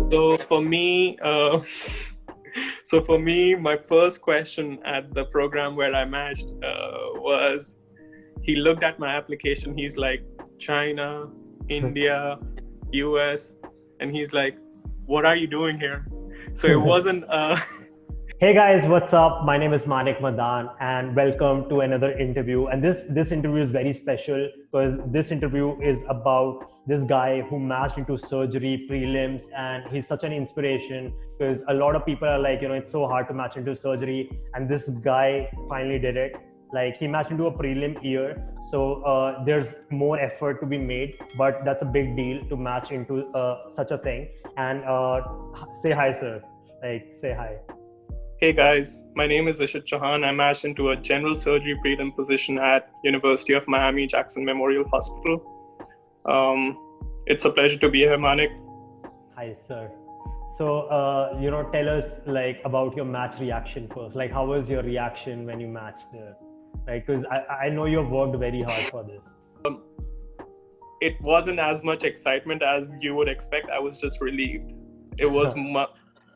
So for me, my first question at the program where I matched was, he looked at my application. He's like, China, India, US, and he's like, what are you doing here? So it wasn't. Hey guys, what's up? My name is Manik Madaan and welcome to another interview. And this interview is very special because this interview is about this guy who matched into surgery prelims, and he's such an inspiration because a lot of people are like, it's so hard to match into surgery, and this guy finally did it. Like, he matched into a prelim year, so there's more effort to be made, but that's a big deal to match into such a thing. And say hi, sir. Like, say hi. Hey guys, my name is Ishit. I matched into a general surgery prelim position at University of Miami Jackson Memorial Hospital. It's a pleasure to be here, Manik. Hi, sir. So, tell us like about your match reaction first. Like, how was your reaction when you matched there? Like, because I know you've worked very hard for this. It wasn't as much excitement as you would expect. I was just relieved. It was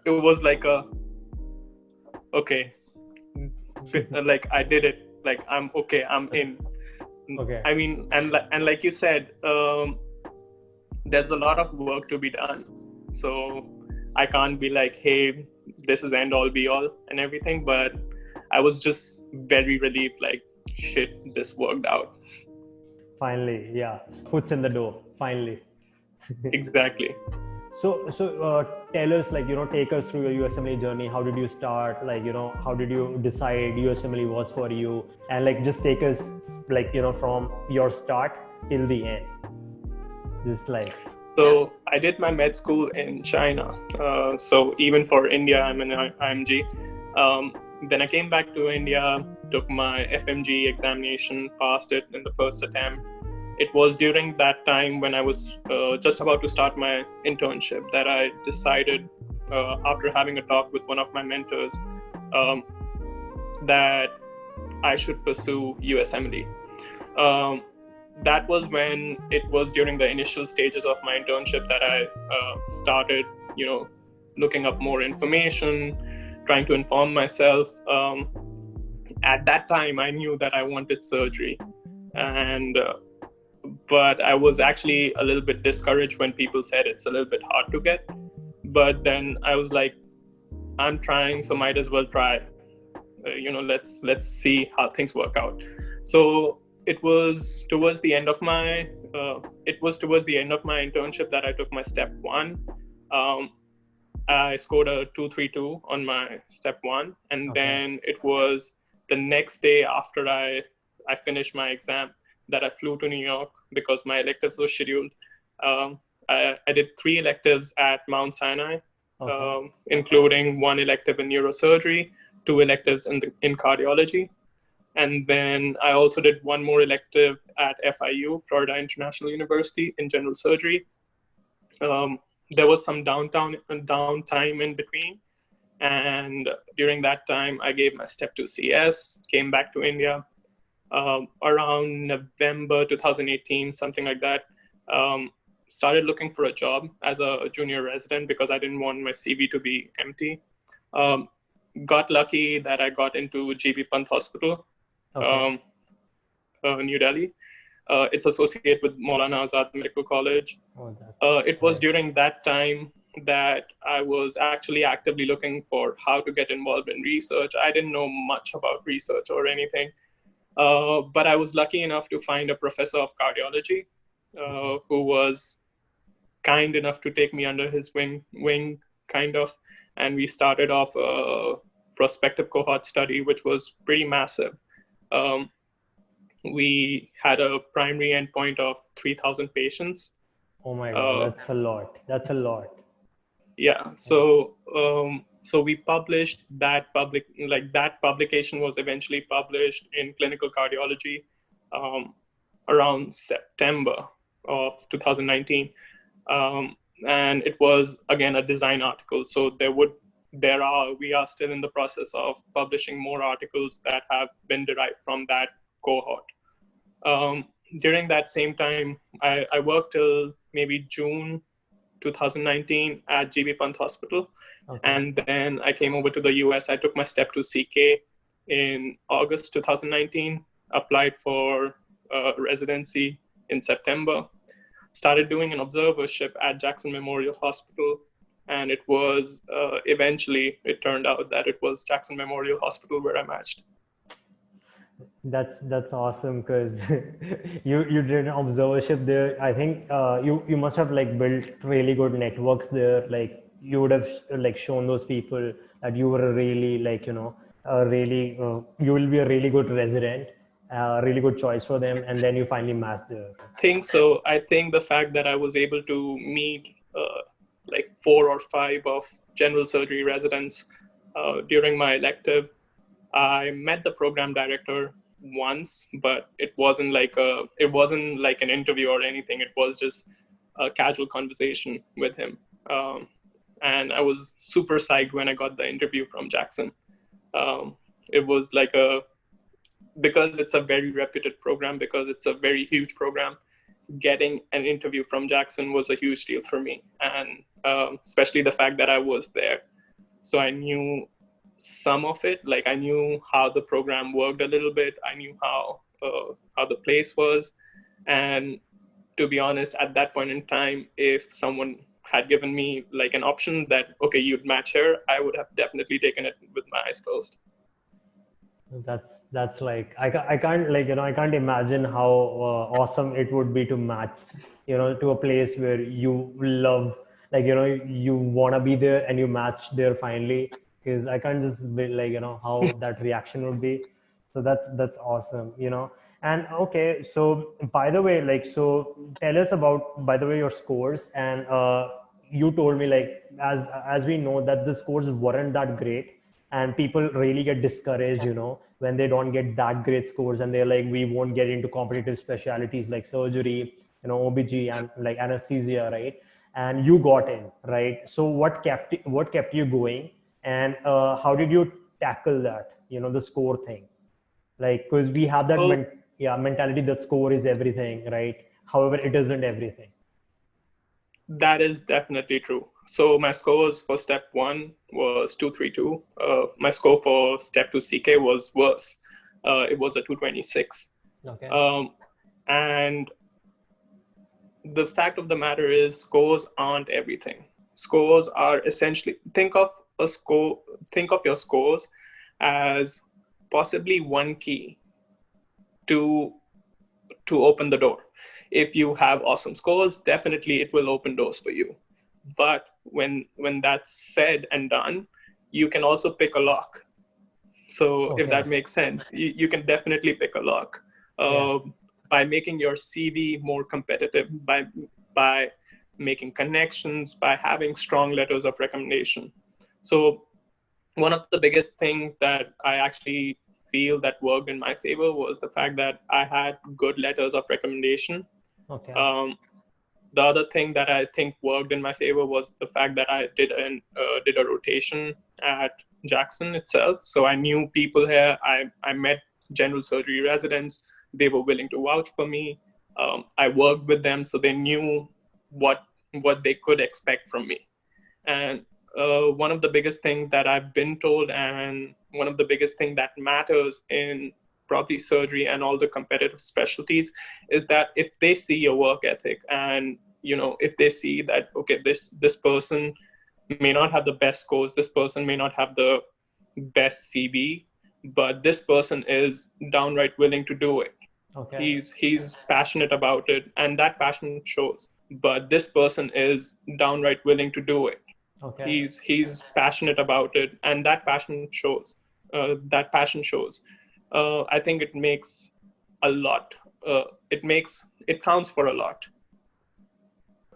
it was like okay, like I did it. Like I'm okay. I'm in. Okay. I mean, and like you said, there's a lot of work to be done. So I can't be like, hey, this is end all be all and everything. But I was just very relieved. Like, shit, this worked out. Finally, yeah. Foot's in the door. Finally. Exactly. So tell us, like, take us through your USMLE journey. How did you start? Like, how did you decide USMLE was for you? And like, just take us, like, from your start till the end. Just like. So I did my med school in China. So even for India, I'm an IMG. Then I came back to India, took my FMG examination, passed it in the first attempt. It was during that time when I was just about to start my internship that I decided, after having a talk with one of my mentors, that I should pursue USMLE. That was when it was during the initial stages of my internship that I started, looking up more information, trying to inform myself. At that time, I knew that I wanted surgery, but I was actually a little bit discouraged when people said it's a little bit hard to get. But then I was like, I'm trying, so might as well try. Let's see how things work out. So it was towards the end of my internship that I took my step one. I scored a 232 on my step one, and then it was the next day after I finished my exam that I flew to New York because my electives were scheduled. I did 3 electives at Mount Sinai, including 1 elective in neurosurgery, 2 electives in cardiology. And then I also did 1 more elective at FIU, Florida International University, in general surgery. There was some downtime in between. And during that time, I gave my step 2 CS, came back to India around November 2018, something like that. Started looking for a job as a junior resident because I didn't want my CV to be empty. Got lucky that I got into GB Pant Hospital, New Delhi. It's associated with Maulana Azad Medical College. It was during that time that I was actually actively looking for how to get involved in research. I didn't know much about research or anything, but I was lucky enough to find a professor of cardiology who was kind enough to take me under his wing, kind of, and we started off a prospective cohort study, which was pretty massive. We had a primary endpoint of 3,000 patients. Oh my God, that's a lot. That's a lot. Yeah. So we published that that publication was eventually published in Clinical Cardiology around September of 2019. And it was, again, a design article. So we are still in the process of publishing more articles that have been derived from that cohort. During that same time, I worked till maybe June 2019 at GB Pant Hospital. Okay. And then I came over to the US. I took my step 2 CK in August 2019, applied for residency in September, started doing an observership at Jackson Memorial Hospital. And it was eventually, it turned out that it was Jackson Memorial Hospital where I matched. That's awesome because you did an observership there. I think you must have like built really good networks there. Like you would have like shown those people that you were a really like a really you will be a really good resident, really good choice for them, and then you finally matched there. Think so. I think the fact that I was able to meet like 4 or 5 of general surgery residents during my elective. I met the program director once, but it wasn't like an interview or anything. It was just a casual conversation with him. And I was super psyched when I got the interview from Jackson. It was like because it's a very reputed program, because it's a very huge program, getting an interview from Jackson was a huge deal for me. And especially the fact that I was there. So I knew some of it, like I knew how the program worked a little bit. I knew how the place was. And to be honest, at that point in time, if someone had given me like an option that, okay, you'd match here, I would have definitely taken it with my eyes closed. That's like I can't like I can't imagine how awesome it would be to match to a place where you love, like you want to be there and you match there finally, because I can't just be like how that reaction would be. So that's awesome. And okay, so by the way, like, so tell us about, by the way, your scores. And you told me, like, as we know that the scores weren't that great, and people really get discouraged when they don't get that great scores, and they're like, we won't get into competitive specialties like surgery, OBG, and like anesthesia, right? And you got in, right? So what kept you going, and how did you tackle that, the score thing? Like, because we have that So mentality that score is everything, right? However, it isn't everything. that is definitely true. So my scores for step 1 was 232. My score for step 2 CK was worse. It was a 226. Okay. And the fact of the matter is, scores aren't everything. Scores are essentially, think of your scores as possibly one key to open the door. If you have awesome scores, definitely it will open doors for you. But when that's said and done, you can also pick a lock. So if that makes sense, you can definitely pick a lock by making your CV more competitive, by making connections, by having strong letters of recommendation. So one of the biggest things that I actually feel that worked in my favor was the fact that I had good letters of recommendation. Okay. The other thing that I think worked in my favor was the fact that I did a rotation at Jackson itself. So I knew people here. I met general surgery residents. They were willing to vouch for me. I worked with them, so they knew what they could expect from me. And one of the biggest things that I've been told, and one of the biggest things that matters in probably surgery and all the competitive specialties, is that if they see your work ethic, and if they see that, okay, this person may not have the best scores, this person may not have the best CV, but this person is downright willing to do it. Okay. He's passionate about it, and that passion shows. But this person is downright willing to do it. Okay. He's passionate about it, and that passion shows. I think it makes a lot. It counts for a lot.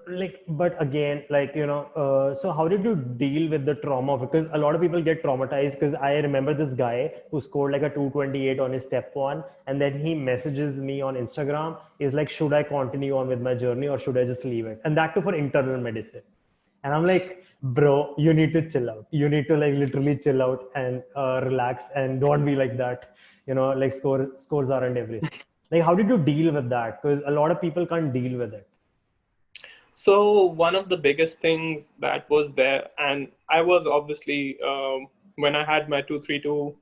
Like, but again, like, so how did you deal with the trauma? Because a lot of people get traumatized, because I remember this guy who scored like a 228 on his step 1, and then he messages me on Instagram, is like, should I continue on with my journey or should I just leave it? And that too for internal medicine. And I'm like, bro, you need to chill out. You need to like literally chill out and relax, and don't be like that. Like scores aren't everything. Like, how did you deal with that? Because a lot of people can't deal with it. So one of the biggest things that was there, and I was obviously when I had my 232,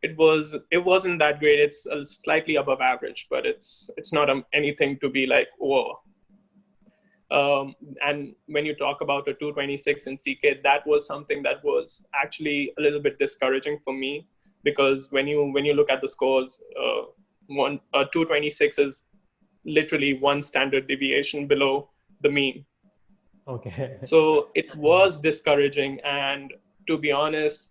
it wasn't that great. It's slightly above average, but it's not anything to be like, whoa. And when you talk about a 226 in CK, that was something that was actually a little bit discouraging for me, because when you look at the scores, 226 is literally one standard deviation below the mean. Okay. So it was discouraging, and to be honest,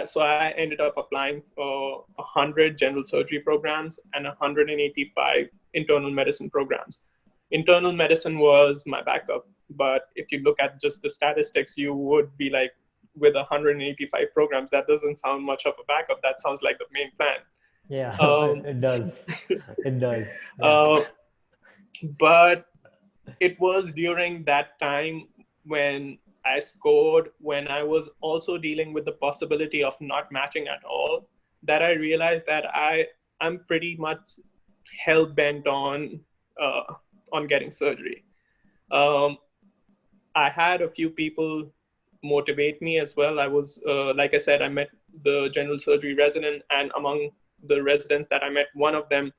so I ended up applying for 100 general surgery programs and 185 internal medicine programs. Internal medicine was my backup, but if you look at just the statistics, you would be like, with 185 programs, that doesn't sound much of a backup. That sounds like the main plan. Yeah, Um, it does. It does. Yeah. uh, but it was during that time when I scored, when I was also dealing with the possibility of not matching at all, that I realized that I'm pretty much hell bent on getting surgery. Um, I had a few people motivate me as well. I was, like I said, I met the general surgery resident, and among the residents that I met, one of them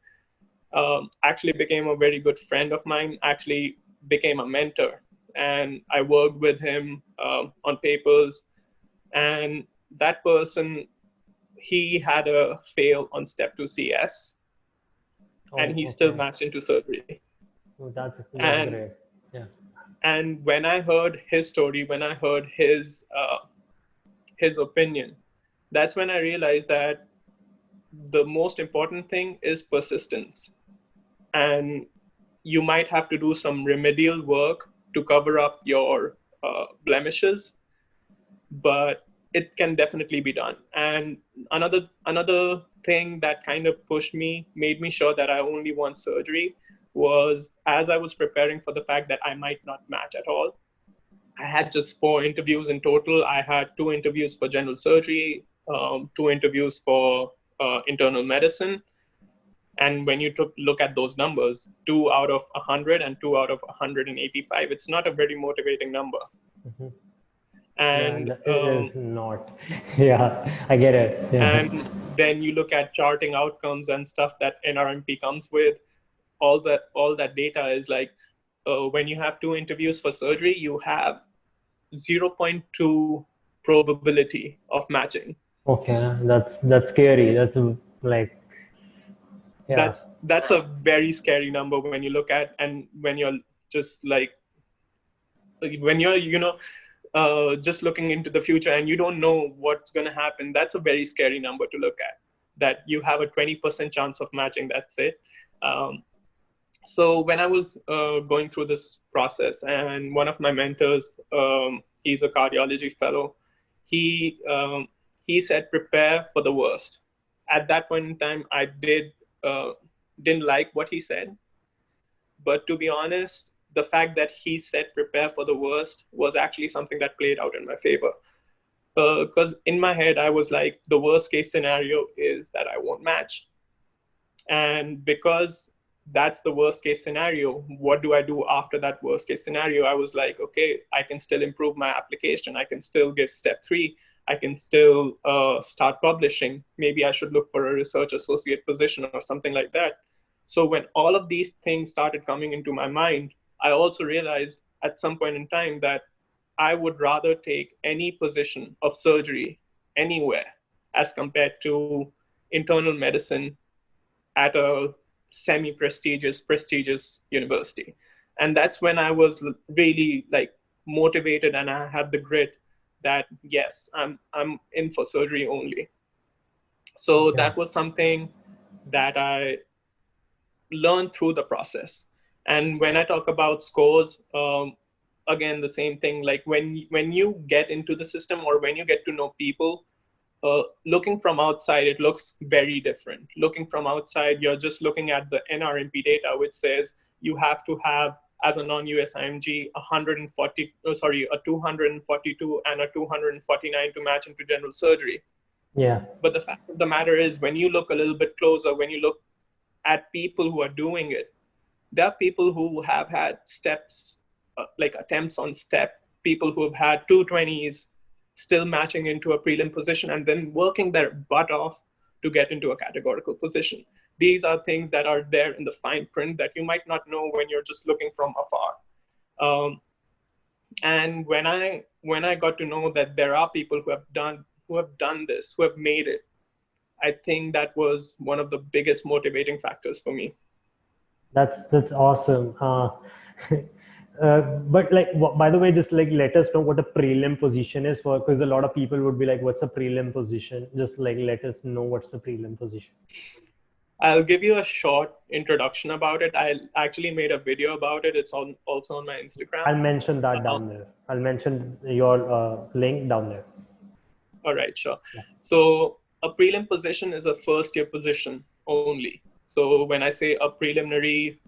actually became a very good friend of mine, actually became a mentor. And I worked with him on papers. And that person, he had a fail on step 2 CS, and Oh, he still okay. matched into surgery. Oh, that's And great. Yeah. and when I heard his story, when I heard his opinion, that's when I realized that the most important thing is persistence. And you might have to do some remedial work to cover up your blemishes, but it can definitely be done. And another thing that kind of pushed me, made me sure that I only want surgery, was as I was preparing for the fact that I might not match at all. I had just 4 interviews in total. I had 2 interviews for general surgery, 2 interviews for internal medicine. And when you look at those numbers, 2 out of 100 and 2 out of 185, it's not a very motivating number. Mhm. Yeah, And it is not. Yeah, I get it. Yeah. and then you look at charting outcomes and stuff that NRMP comes with. All that data is like, when you have 2 interviews for surgery, you have 0.2 probability of matching. Okay, that's scary. That's like, yeah. That's a very scary number when you look at, and when you're just like, when you're just looking into the future and you don't know what's going to happen. That's a very scary number to look at, that you have a 20% chance of matching. That's it. So when I was going through this process, and one of my mentors, he's a cardiology fellow, he he said, prepare for the worst. At that point in time, I didn't like what he said, but to be honest, the fact that he said prepare for the worst was actually something that played out in my favor. Because in my head, I was like, the worst case scenario is that I won't match. And because that's the worst case scenario, what do I do after that worst case scenario? I was like, okay, I can still improve my application. I can still give step 3. I can still start publishing. Maybe I should look for a research associate position or something like that. So when all of these things started coming into my mind, I also realized at some point in time that I would rather take any position of surgery anywhere as compared to internal medicine at a prestigious university. And that's when I was really like motivated, and I had the grit that yes, I'm in for surgery only. So Okay. that was something that I learned through the process. And when I talk about scores, again, the same thing. Like when you get into the system, or when you get to know people, looking from outside, it looks very different. Looking from outside, you're just looking at the NRMP data, which says you have to have, as a non-US IMG, a 242 and a 249 to match into general surgery. Yeah. But the fact of the matter is, when you look a little bit closer, when you look at people who are doing it, there are people who have had steps like attempts on step, people who have had 220s still matching into a prelim position and then working their butt off to get into a categorical position. These are things that are there in the fine print that you might not know when you're just looking from afar. And when I got to know that there are people who have done this, who have made it, I think that was one of the biggest motivating factors for me. That's awesome. But like, by the way, just like let us know what a prelim position is for, because a lot of people would be like, "What's a prelim position?" Just like let us know what's a prelim position. I'll give you a short introduction about it. I actually made a video about it. It's also on my Instagram. I'll mention that down there. I'll mention your link down there. All right, sure. Yeah. So a prelim position is a first year position only. So when I say a preliminary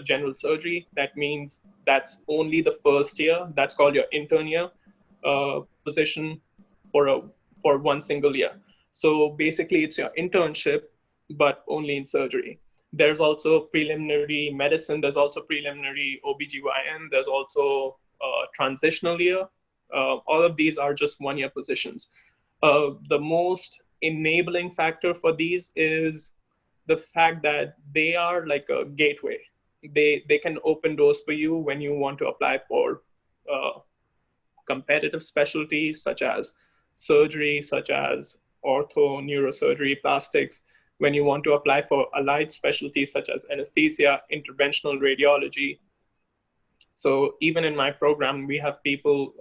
general surgery, that means that's only the first year. That's called your intern year position for one single year. So basically, it's your internship, but only in surgery. There's also preliminary medicine. There's also preliminary OBGYN. There's also transitional year. All of these are just 1 year positions. The most enabling factor for these is the fact that they are like a gateway. They can open doors for you when you want to apply for competitive specialties such as surgery, such as ortho, neurosurgery, plastics, when you want to apply for allied specialties such as anesthesia, interventional radiology. So even in my program, we have people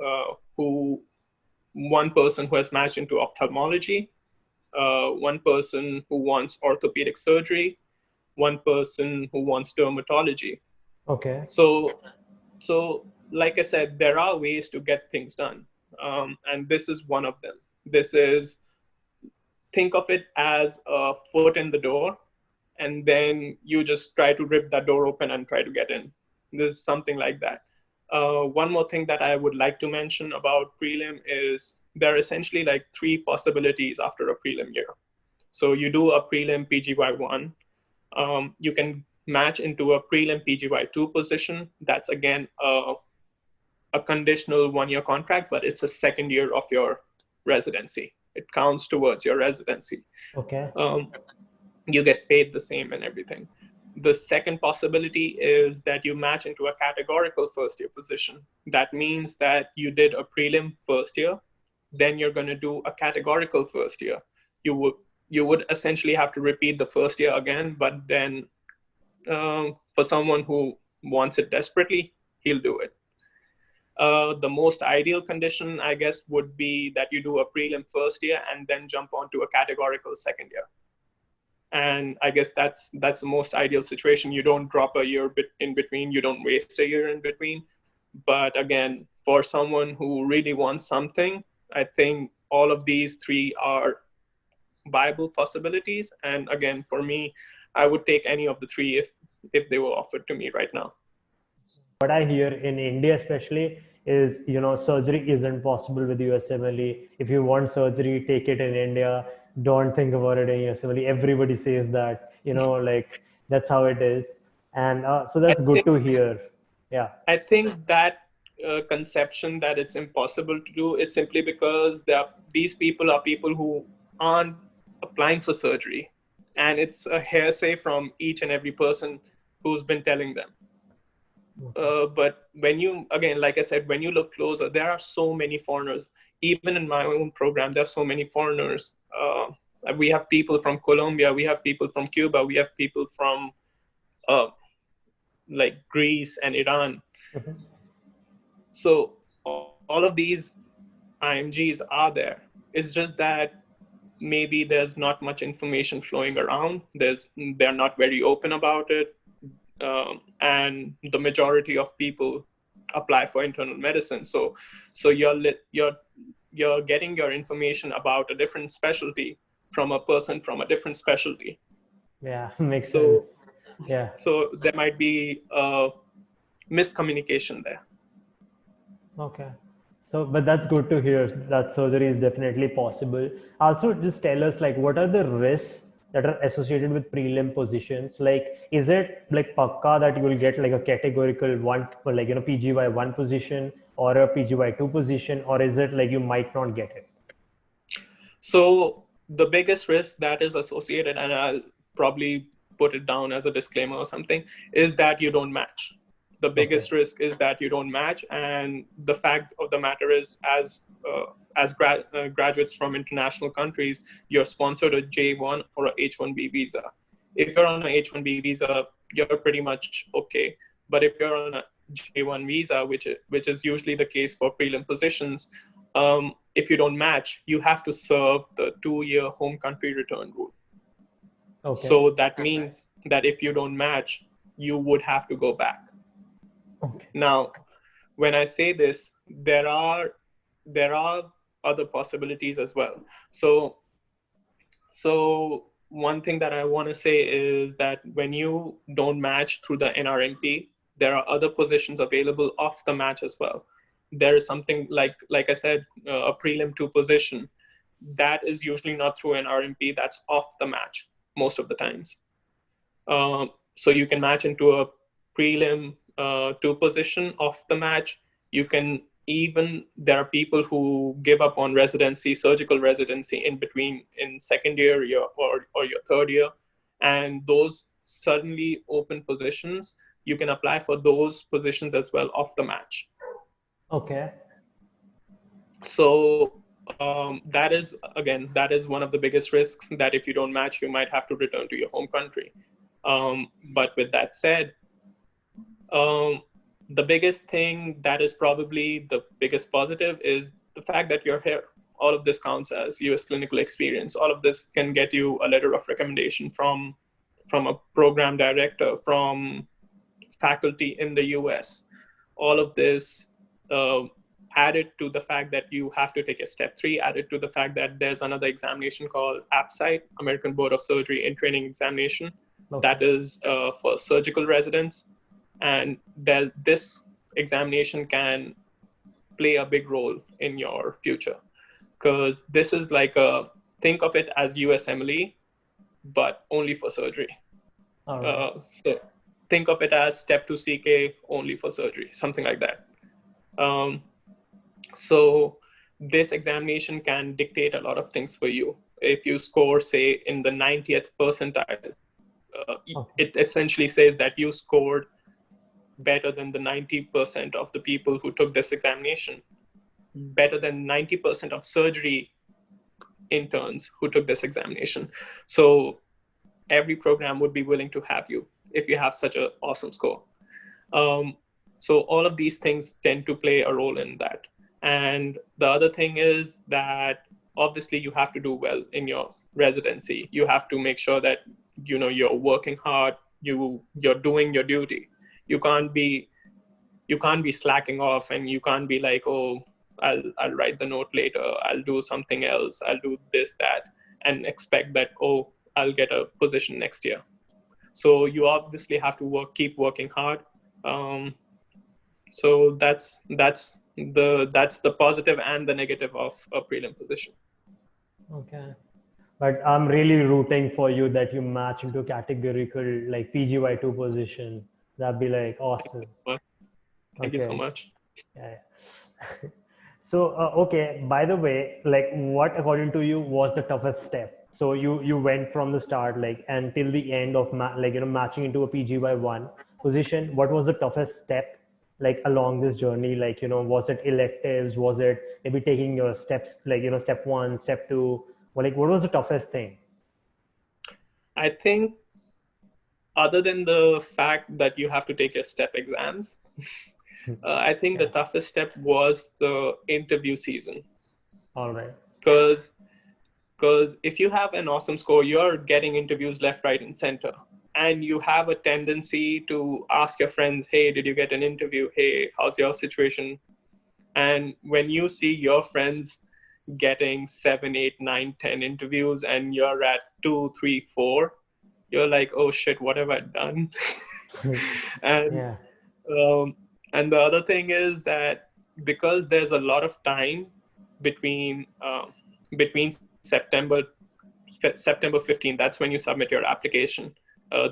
one person who has matched into ophthalmology, one person who wants orthopedic surgery, one person who wants dermatology. Okay. So like I said, there are ways to get things done. And this is one of them. This is, think of it as a foot in the door, and then you just try to rip that door open and try to get in. This is something like that. One more thing that I would like to mention about prelim is there are essentially like 3 possibilities after a prelim year. So you do a prelim PGY1. You can match into a prelim PGY2 position. That's again a conditional 1 year contract, but it's a second year of your residency. It counts towards your residency. Okay. You get paid the same and everything. The second possibility is that you match into a categorical first year position. That means that you did a prelim first year, then you're going to do a categorical first year. You would essentially have to repeat the first year again, but then for someone who wants it desperately, he'll do it. The most ideal condition, I guess, would be that you do a prelim first year and then jump onto a categorical second year. And I guess that's the most ideal situation. You don't drop a year in between. You don't waste a year in between. But again, for someone who really wants something, I think all of these 3 are viable possibilities. And again, for me, I would take any of the 3 if they were offered to me right now. What I hear in India especially is, surgery isn't possible with USMLE. If you want surgery, take it in India. Don't think about it in USMLE. Everybody says that, like that's how it is. And so that's good to hear. Yeah. I think that conception that it's impossible to do is simply because these people are people who aren't applying for surgery. And it's a hearsay from each and every person who's been telling them. But when you, again, like I said, when you look closer, there are so many foreigners. Even in my own program, there are so many foreigners. We have people from Colombia, we have people from Cuba, we have people from like Greece and Iran. Mm-hmm. So all of these IMGs are there. It's just that maybe there's not much information flowing around. They're not very open about it. And the majority of people apply for internal medicine. So you're getting your information about a different specialty from a person from a different specialty. Yeah, makes sense. Yeah. So there might be a miscommunication there. Okay. So, but that's good to hear that surgery is definitely possible. Also, just tell us, like, what are the risks that are associated with prelim positions, like is it like pakka that you will get like a categorical one, or like PGY one position or a PGY two position, or is it like you might not get it? So the biggest risk that is associated, and I'll probably put it down as a disclaimer or something, is that you don't match. The Okay. biggest risk is that you don't match, and the fact of the matter is, as graduates from international countries, you're sponsored a J1 or a H1B visa. If you're on a H1B visa, you're pretty much okay. But if you're on a J1 visa, which is usually the case for prelim positions, if you don't match, you have to serve the 2-year home country return rule. Okay. So that means that if you don't match, you would have to go back. Okay. Now, when I say this, there are other possibilities as well. So one thing that I want to say is that when you don't match through the NRMP, there are other positions available off the match as well. There is something like I said, a prelim 2 position that is usually not through an RMP, that's off the match most of the times. So you can match into a prelim 2 position off the match. You can even, there are people who give up on residency, surgical residency in between, in second year or your third year. And those suddenly open positions, you can apply for those positions as well off the match. Okay. So that is one of the biggest risks, that if you don't match, you might have to return to your home country. But with that said, the biggest thing that is probably the biggest positive is the fact that you're here. All of this counts as US clinical experience. All of this can get you a letter of recommendation from a program director, from faculty in the US. All of this added to the fact that you have to take a step 3, added to the fact that there's another examination called APSITE, American Board of Surgery in Training Examination. Okay. That is for surgical residents. And this examination can play a big role in your future, because this is like think of it as USMLE, but only for surgery. Right. So think of it as step 2 CK only for surgery, something like that. So this examination can dictate a lot of things for you. If you score, say, in the 90th percentile, it essentially says that you scored better than the 90% of the people who took this examination, better than 90% of surgery interns who took this examination. So every program would be willing to have you if you have such an awesome score. So all of these things tend to play a role in that. And the other thing is that obviously you have to do well in your residency. You have to make sure that you're working hard, you're doing your duty. You can't be slacking off, and you can't be like, oh, I'll write the note later, I'll do something else, I'll do this, that, and expect that, oh, I'll get a position next year. So you obviously have to keep working hard. So that's the positive and the negative of a prelim position. Okay. But I'm really rooting for you that you match into categorical like PGY2 position. That'd be like awesome. Thank you so much. Yeah. So okay, by the way, like what according to you was the toughest step? So you went from the start like until the end of matching into a PGY1 position. What was the toughest step like along this journey? Like was it electives? Was it maybe taking your steps like step 1, step 2? Well, like what was the toughest thing? I think other than the fact that you have to take your step exams, I think the toughest step was the interview season. All right. Because if you have an awesome score, you're getting interviews left, right, and center. And you have a tendency to ask your friends, hey, did you get an interview? Hey, how's your situation? And when you see your friends getting 7, 8, 9, 10 interviews and you're at 2, 3, 4, you're like, oh shit, what have I done? And and the other thing is that because there's a lot of time between September September 15th, that's when you submit your application.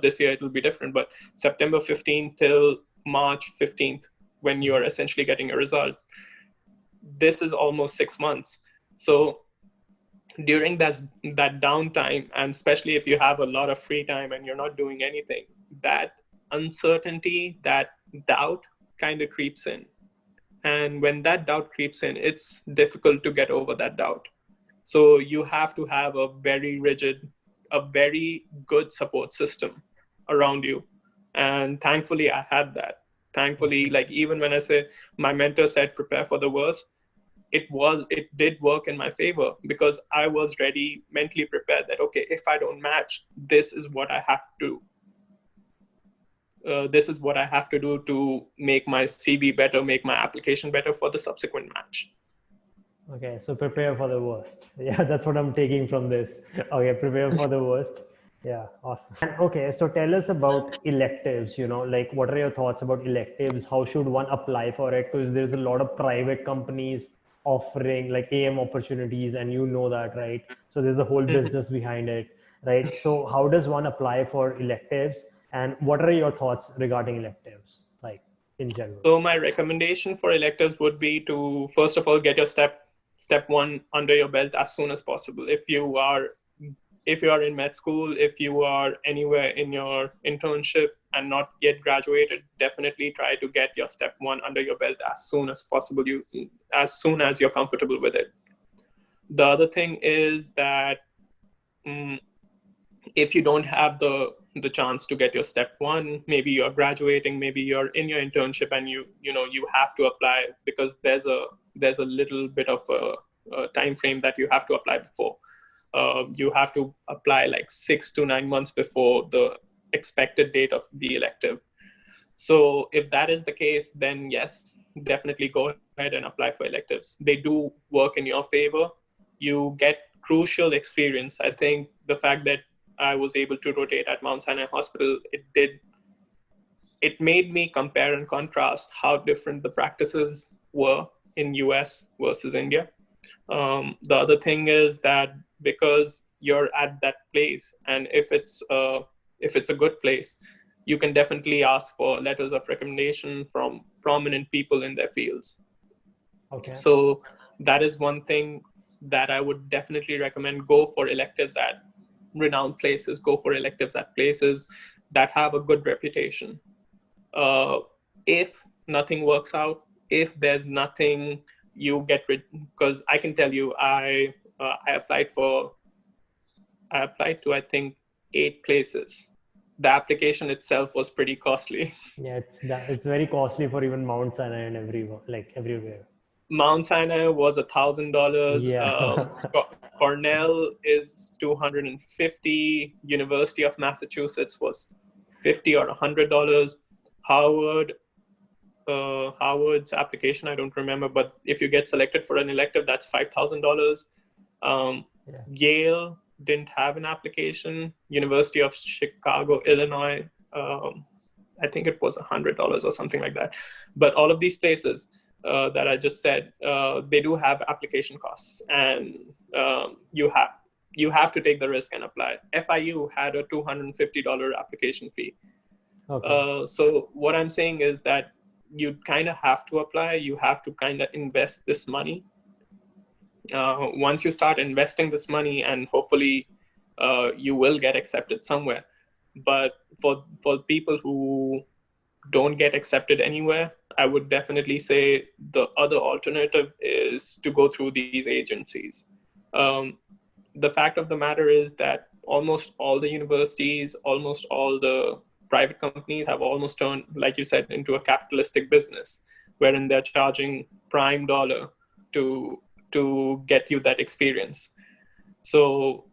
This year it will be different, but September 15th till March 15th, when you are essentially getting a result, this is almost 6 months. So during that downtime, and especially if you have a lot of free time and you're not doing anything, that uncertainty, that doubt kind of creeps in. And when that doubt creeps in, it's difficult to get over that doubt. So you have to have a very rigid, a very good support system around you. And thankfully, I had that. Thankfully, like even when I say my mentor said, prepare for the worst, it did work in my favor, because I was ready, mentally prepared that, okay, if I don't match, this is what I have to this is what I have to do to make my CV better, make my application better for the subsequent match. Okay, so prepare for the worst. Yeah, that's what I'm taking from this. Okay, prepare for the worst. Yeah, awesome. And okay, so tell us about electives, like what are your thoughts about electives? How should one apply for it? Because there's a lot of private companies offering like AM opportunities, and you know that, right? So there's a whole business behind it, right? So how does one apply for electives? And what are your thoughts regarding electives, like in general? So my recommendation for electives would be to, first of all, get your step one under your belt as soon as possible. If you are in med school, if you are anywhere in your internship and not yet graduated, definitely try to get your step one under your belt as soon as possible, as soon as you're comfortable with it. The other thing is that if you don't have the chance to get your step one, maybe you're graduating, maybe you're in your internship, and you have to apply, because there's a little bit of a time frame that you have to apply before. You have to apply like 6 to 9 months before the expected date of the elective. So if that is the case, then yes, definitely go ahead and apply for electives. They do work in your favor. You get crucial experience. I think the fact that I was able to rotate at Mount Sinai Hospital, it made me compare and contrast how different the practices were in US versus India. The other thing is that because you're at that place, and if it's a good place, you can definitely ask for letters of recommendation from prominent people in their fields. Okay. So that is one thing that I would definitely recommend. Go for electives at renowned places, go for electives at places that have a good reputation. If nothing works out, if there's nothing, you get because I can tell you, I applied to I think 8 places. The application itself was pretty costly. Yeah, it's very costly for even Mount Sinai and everywhere. Mount Sinai was $1,000. Yeah. Cornell is $250. University of Massachusetts was $50 or $100. Howard's application, I don't remember, but if you get selected for an elective, that's $5,000. Yale didn't have an application. University of Chicago, Illinois, I think it was $100 or something like that. But all of these places that I just said, they do have application costs, and you have to take the risk and apply. FIU had a $250 application fee. Okay. So what I'm saying is that you kind of have to apply. You have to kind of invest this money. Once you start investing this money, and hopefully you will get accepted somewhere. But for people who don't get accepted anywhere, I would definitely say the other alternative is to go through these agencies. The fact of the matter is that almost all the universities, almost all the private companies have almost turned, like you said, into a capitalistic business, wherein they're charging prime dollar to get you that experience. So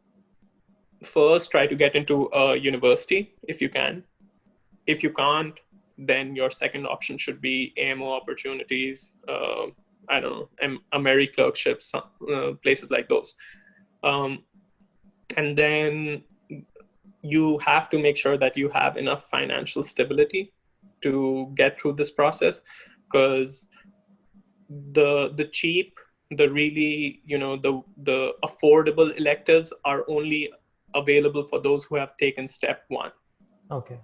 first, try to get into a university if you can. If you can't, then your second option should be AMO opportunities, I don't know, Ameri clerkships, places like those. And then you have to make sure that you have enough financial stability to get through this process, because the cheap the really, the affordable electives are only available for those who have taken step one. Okay.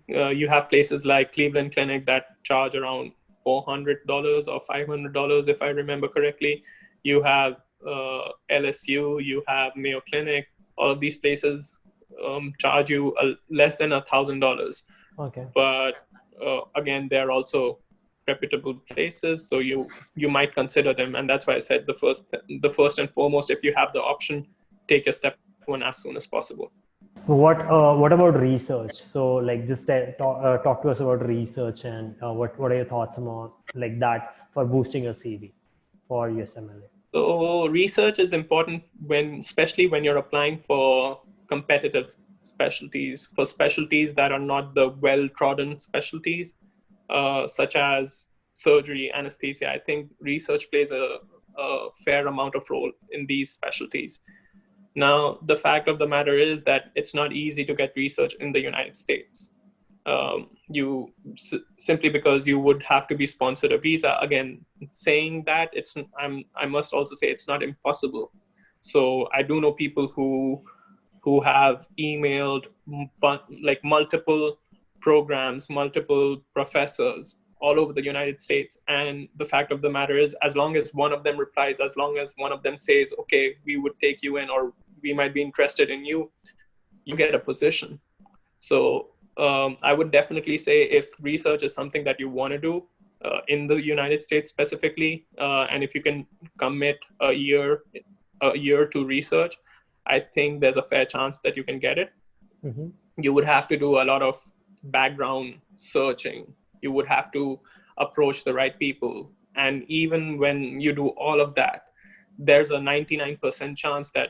You have places like Cleveland Clinic that charge around $400 or $500, if I remember correctly. You have LSU, you have Mayo Clinic. All of these places charge you less than $1,000. Okay. But again, they're also reputable places, so you might consider them. And that's why I said the first and foremost, if you have the option, take your step one as soon as possible. What about research? So like just talk to us about research and what are your thoughts on like that for boosting your CV for USMLE? So research is important especially when you're applying for competitive specialties, for specialties that are not the well-trodden specialties, such as surgery, anesthesia. I think research plays a fair amount of role in these specialties. Now, the fact of the matter is that it's not easy to get research in the United States. Simply because you would have to be sponsored a visa. Again, saying that, I must also say it's not impossible. So I do know people who have emailed like multiple programs, multiple professors all over the United States. And the fact of the matter is, as long as one of them replies, as long as one of them says, okay, we would take you in, or we might be interested in you, you get a position. So I would definitely say if research is something that you want to do in the United States specifically, and if you can commit a year to research, I think there's a fair chance that you can get it. Mm-hmm. You would have to do a lot of background searching. You would have to approach the right people. And even when you do all of that, there's a 99% chance that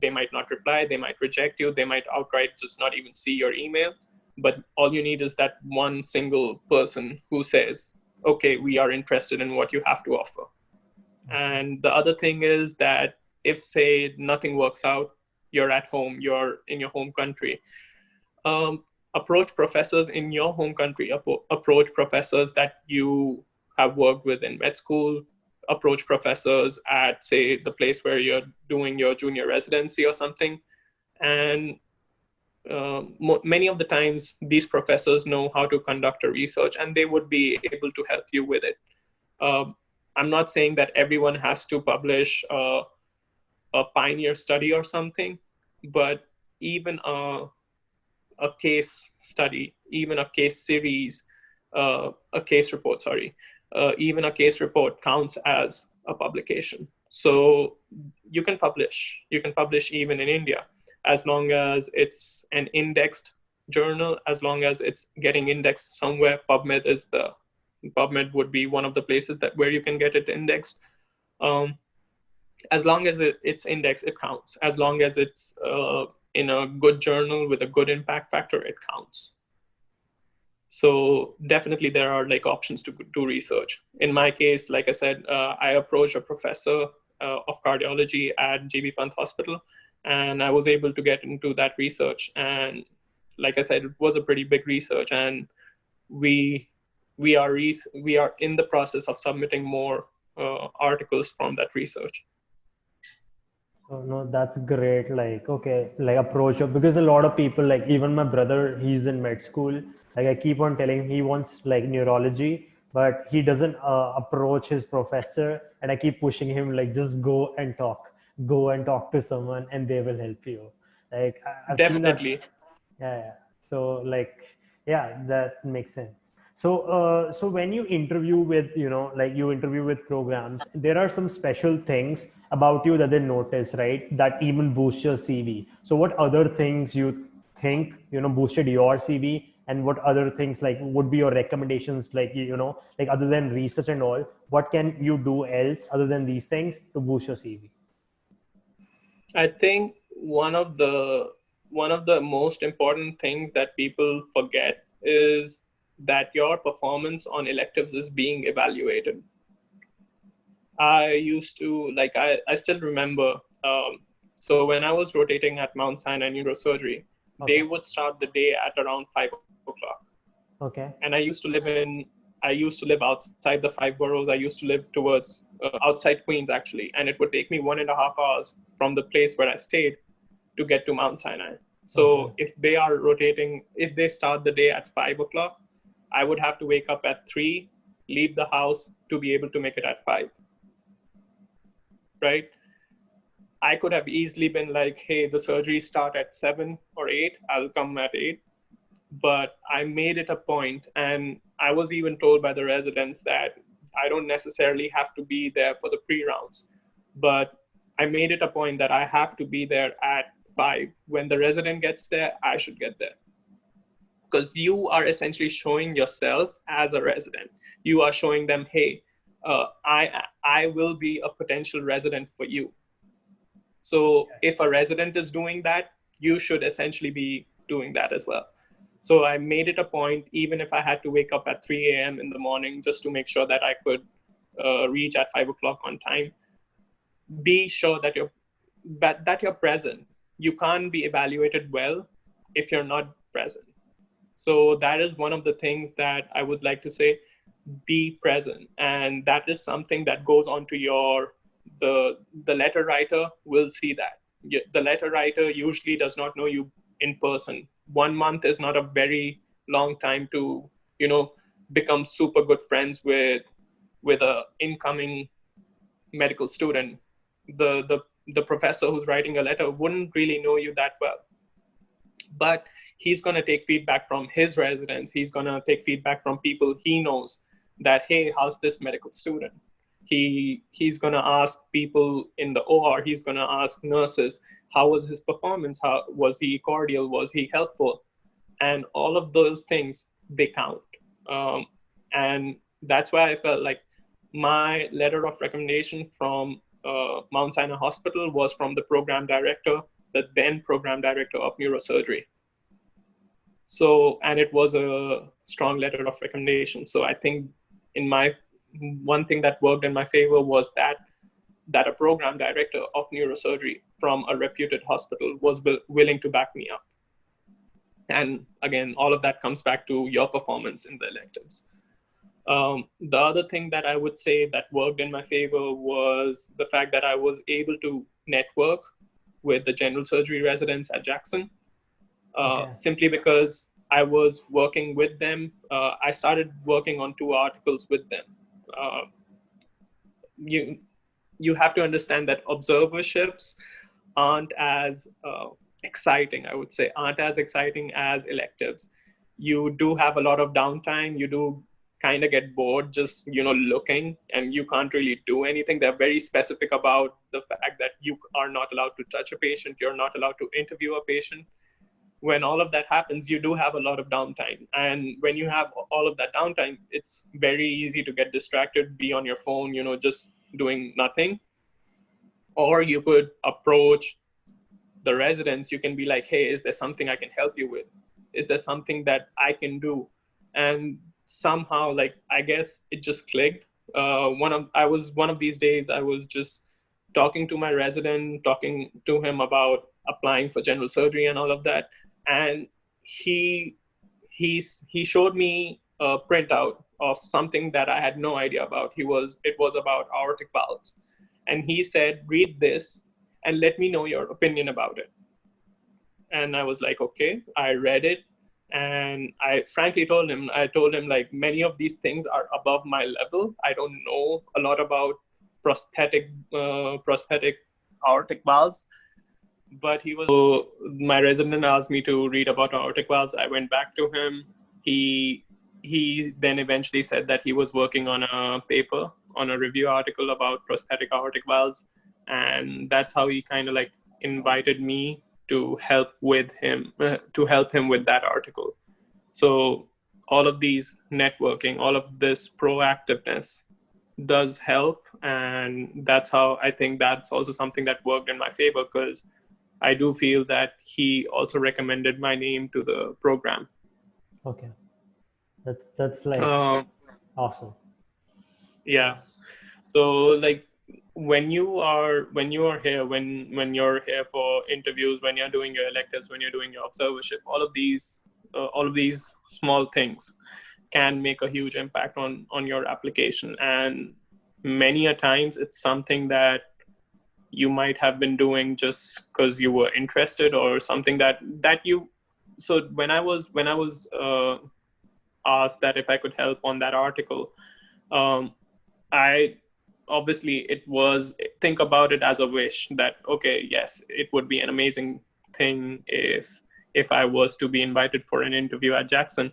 they might not reply, they might reject you, they might outright just not even see your email. But all you need is that one single person who says, okay, we are interested in what you have to offer. And the other thing is that if, say, nothing works out, you're at home, you're in your home country, approach professors in your home country, approach professors that you have worked with in med school, approach professors at, say, the place where you're doing your junior residency or something. And many of the times, these professors know how to conduct a research, and they would be able to help you with it. I'm not saying that everyone has to publish a pioneer study or something, but even a case study, even a case series, a case report, sorry, even a case report counts as a publication. So you can publish even in India, as long as it's an indexed journal, as long as it's getting indexed somewhere. PubMed would be one of the places where you can get it indexed. As long as it's indexed, it counts. As long as it's in a good journal with a good impact factor, it counts. So definitely there are like options to do research. In my case, like I said, I approached a professor of cardiology at GB Pant Hospital, and I was able to get into that research. And like I said, it was a pretty big research, and we are in the process of submitting more articles from that research. So no, that's great. Like, okay, like approach because a lot of people, like even my brother, he's in med school. Like I keep on telling him he wants like neurology, but he doesn't approach his professor. And I keep pushing him like just go and talk to someone, and they will help you. Like I've seen that. Definitely. Yeah. So like, yeah, that makes sense. So, so when you interview with, like you interview with programs, there are some special things about you that they notice, right? That even boost your CV. So what other things you think, boosted your CV, and what other things like would be your recommendations, like, like other than research and all, what can you do else other than these things to boost your CV? I think one of the most important things that people forget is that your performance on electives is being evaluated. I used to like I still remember. So when I was rotating at Mount Sinai Neurosurgery, Okay. they would start the day at around 5 o'clock. Okay. And I used to live outside the five boroughs. I used to live towards outside Queens actually, and it would take me 1.5 hours from the place where I stayed to get to Mount Sinai. So if they are rotating, if they start the day at 5 o'clock, I would have to wake up at 3, leave the house to be able to make it at 5. Right? I could have easily been like, hey, the surgery start at 7 or 8, I'll come at 8. But I made it a point, and I was even told by the residents that I don't necessarily have to be there for the pre-rounds, but I made it a point that I have to be there at 5. When the resident gets there, I should get there. Because you are essentially showing yourself as a resident. You are showing them, hey, I will be a potential resident for you. So if a resident is doing that, you should essentially be doing that as well. So I made it a point, even if I had to wake up at 3 a.m. in the morning, just to make sure that I could reach at 5 o'clock on time. Be sure that you're present. You can't be evaluated well if you're not present. So that is one of the things that I would like to say, be present. And that is something that goes on to the letter writer will see that. The letter writer usually does not know you in person. 1 month is not a very long time to, become super good friends with a incoming medical student. The professor who's writing a letter wouldn't really know you that well, but he's going to take feedback from his residents. He's going to take feedback from people he knows that, hey, how's this medical student? He's going to ask people in the OR. He's going to ask nurses, how was his performance? How was he cordial? Was he helpful? And all of those things, they count. And that's why I felt like my letter of recommendation from Mount Sinai Hospital was from the program director, the then program director of neurosurgery. So, and it was a strong letter of recommendation. So I think one thing that worked in my favor was that a program director of neurosurgery from a reputed hospital was willing to back me up. And again, all of that comes back to your performance in the electives. The other thing that I would say that worked in my favor was the fact that I was able to network with the general surgery residents at Jackson. Simply because I was working with them. I started working on 2 articles with them. You have to understand that observerships aren't as exciting, I would say, aren't as exciting as electives. You do have a lot of downtime. You do kind of get bored just, looking, and you can't really do anything. They're very specific about the fact that you are not allowed to touch a patient. You're not allowed to interview a patient. When all of that happens, you do have a lot of downtime. And when you have all of that downtime, it's very easy to get distracted, be on your phone, just doing nothing. Or you could approach the residents. You can be like, hey, is there something I can help you with? Is there something that I can do? And somehow, I guess it just clicked. One of these days, I was just talking to my resident, talking to him about applying for general surgery and all of that. And he showed me a printout of something that I had no idea about. It was about aortic valves. And he said, read this and let me know your opinion about it. And I was like, okay. I read it. And I frankly told him, like, many of these things are above my level. I don't know a lot about prosthetic aortic valves. But my resident asked me to read about aortic valves. I went back to him. He then eventually said that he was working on a paper, on a review article about prosthetic aortic valves. And that's how he kind of invited me to help him with that article. So all of these networking, all of this proactiveness does help. And that's how I think that's also something that worked in my favor, because I do feel that he also recommended my name to the program. Okay. That's awesome. Yeah. So when you're here for interviews, when you're doing your electives, when you're doing your observership, all of these small things can make a huge impact on your application. And many a times it's something that you might have been doing just because you were interested, or something that you. So when I was asked that if I could help on that article, I obviously it was, think about it as a wish that, okay, yes, it would be an amazing thing if I was to be invited for an interview at Jackson.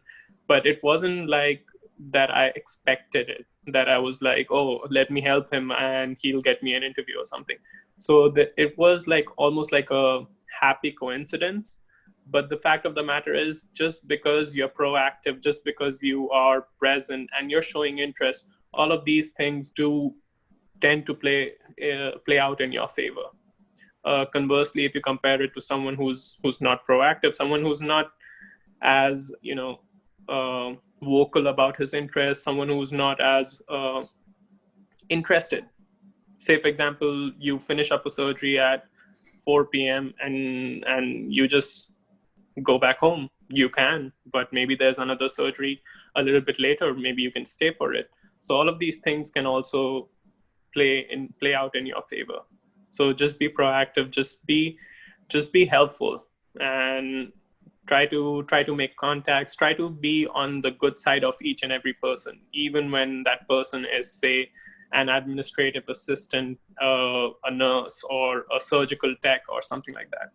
But it wasn't like that I expected it, that I was like, oh, let me help him and he'll get me an interview or something. So it was like almost like a happy coincidence. But the fact of the matter is, just because you're proactive, just because you are present and you're showing interest, all of these things do tend to play out in your favor. Conversely, if you compare it to someone who's not proactive, someone who's not as vocal about his interests, someone who's not as interested. Say, for example, you finish up a surgery at 4 p.m. and you just go back home. You can, but maybe there's another surgery a little bit later. Maybe you can stay for it. So all of these things can also play out in your favor. So just be proactive, just be helpful, and try to make contacts, try to be on the good side of each and every person, even when that person is, say, an administrative assistant, a nurse, or a surgical tech, or something like that.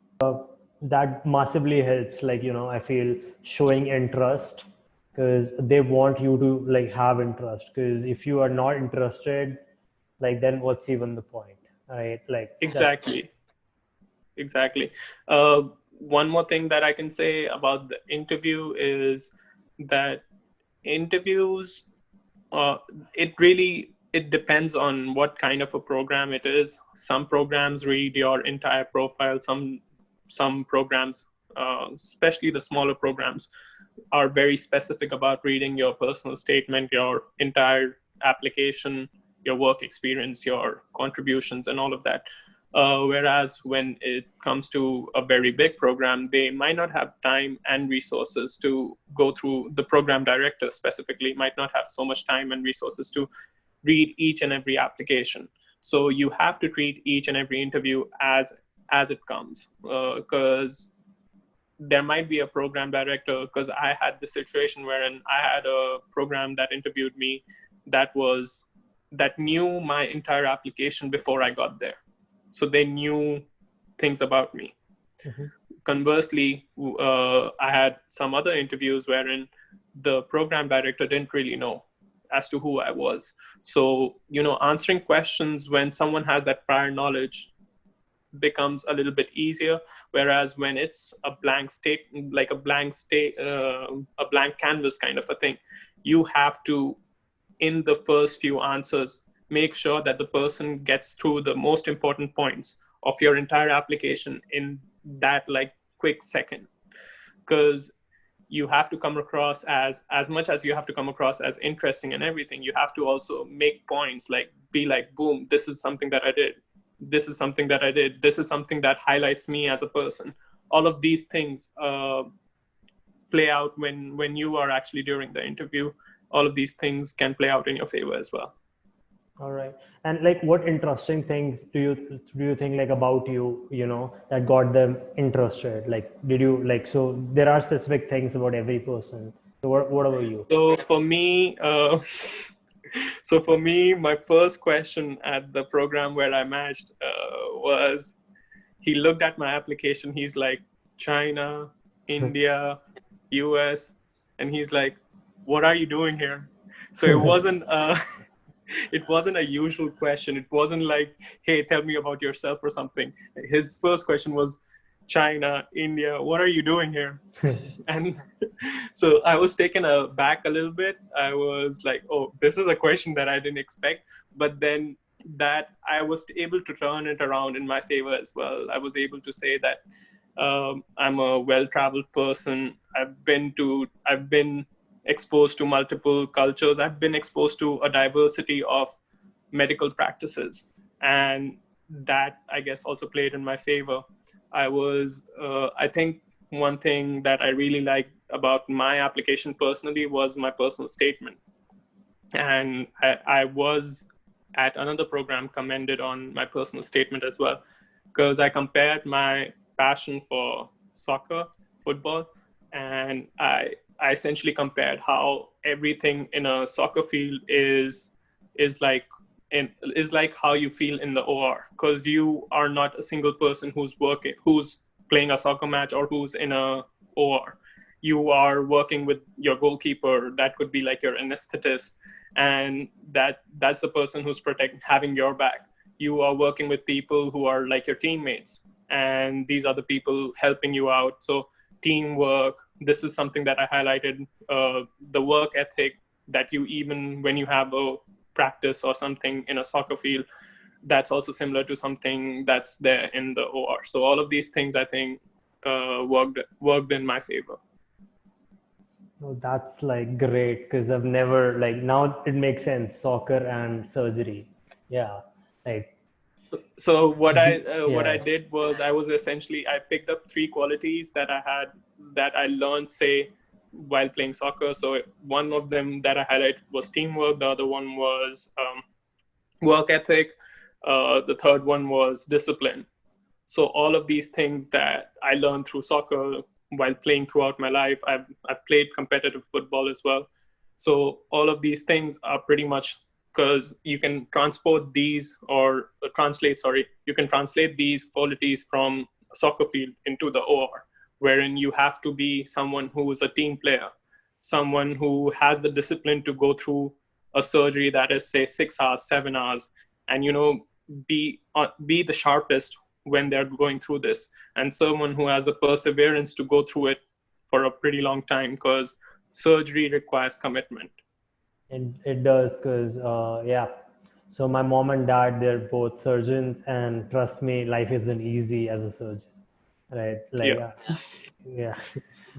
That massively helps, like, I feel showing interest, because they want you to like have interest, because if you are not interested, like, then what's even the point, right? Like, that's Exactly. One more thing that I can say about the interview is that interviews, uh, it depends on what kind of a program it is. Some programs read your entire profile. Some programs, especially the smaller programs, are very specific about reading your personal statement, your entire application, your work experience, your contributions, and all of that. Whereas when it comes to a very big program, they might not have time and resources to go through. The program director specifically might not have so much time and resources to read each and every application. So you have to treat each and every interview as it comes, because there might be a program director, because I had the situation wherein I had a program that interviewed me that knew my entire application before I got there. So they knew things about me. mm-hmm. Conversely, I had some other interviews wherein the program director didn't really know as to who I was. So, answering questions when someone has that prior knowledge becomes a little bit easier. Whereas when it's a blank a blank canvas kind of a thing, you have to, in the first few answers, make sure that the person gets through the most important points of your entire application in that like quick second. Because you have to come across as much as you have to come across as interesting and everything, you have to also make points, like be like, boom, this is something that I did, this is something that I did, this is something that highlights me as a person. All of these things play out when you are actually during the interview. All of these things can play out in your favor as well. All right. And like, what interesting things do you think, like, about you, that got them interested? Like, did you like, so there are specific things about every person. So what about you? So for me, my first question at the program where I matched was, he looked at my application. He's like, China, India, US, and he's like, what are you doing here? So it wasn't it wasn't a usual question. It wasn't like, hey, tell me about yourself or something. His first question was, China, India, what are you doing here? And so I was taken aback a little bit. I was like, oh, this is a question that I didn't expect. But then that I was able to turn it around in my favor as well. I was able to say that I'm a well-traveled person. I've been exposed to multiple cultures. I've been exposed to a diversity of medical practices, and that, I guess, also played in my favor. I think one thing that I really liked about my application personally was my personal statement. And I was at another program commented on my personal statement as well, because I compared my passion for soccer, football, and I essentially compared how everything in a soccer field is like is like how you feel in the OR, because you are not a single person who's playing a soccer match or who's in a OR. You are working with your goalkeeper, that could be like your anesthetist, and that's the person who's having your back. You are working with people who are like your teammates, and these are the people helping you out. So teamwork, this is something that I highlighted. The work ethic, that you, even when you have a practice or something in a soccer field, that's also similar to something that's there in the OR. So all of these things, I think, worked in my favor. Oh, that's like great, because I've never, like, now it makes sense, soccer and surgery. Yeah, like, So what yeah. I did was, I picked up three qualities that I learned, say, while playing soccer. So one of them that I highlighted was teamwork. The other one was work ethic. The third one was discipline. So all of these things that I learned through soccer while playing throughout my life, I've played competitive football as well. So all of these things are pretty much, because you can transport these, or translate, sorry, you can translate these qualities from soccer field into the OR, wherein you have to be someone who is a team player, someone who has the discipline to go through a surgery that is, say, 6 hours, 7 hours, and be the sharpest when they're going through this, and someone who has the perseverance to go through it for a pretty long time, because surgery requires commitment. It does, because yeah. So my mom and dad, they're both surgeons, and trust me, life isn't easy as a surgeon, right? Like, Yeah, yeah.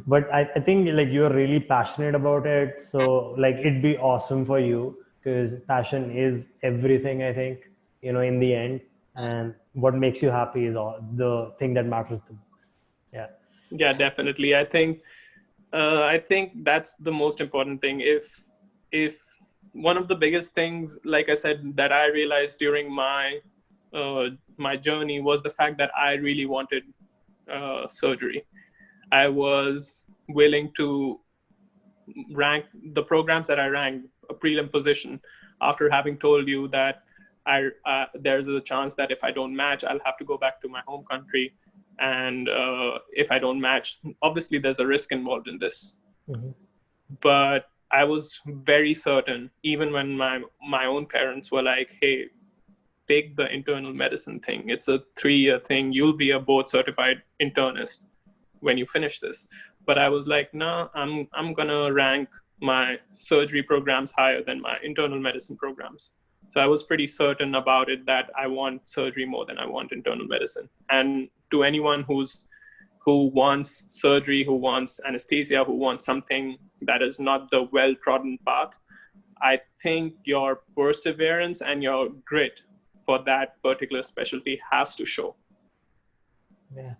But I think like you're really passionate about it, so like it'd be awesome for you, because passion is everything, I think, in the end, and what makes you happy is all the thing that matters the most. Yeah. yeah, definitely. I think that's the most important thing. If one of the biggest things, like I said, that I realized during my journey, was the fact that I really wanted surgery. I was willing to rank the programs that I ranked a prelim position, after having told you that there's a chance that if I don't match, I'll have to go back to my home country. And if I don't match, obviously there's a risk involved in this. Mm-hmm. But I was very certain, even when my own parents were like, "Hey, take the internal medicine thing. It's a 3-year thing. You'll be a board certified internist when you finish this." But I was like, "No, I'm gonna rank my surgery programs higher than my internal medicine programs." So I was pretty certain about it, that I want surgery more than I want internal medicine. And to anyone who wants surgery, who wants anesthesia, who wants something that is not the well-trodden path, I think your perseverance and your grit for that particular specialty has to show. Yeah.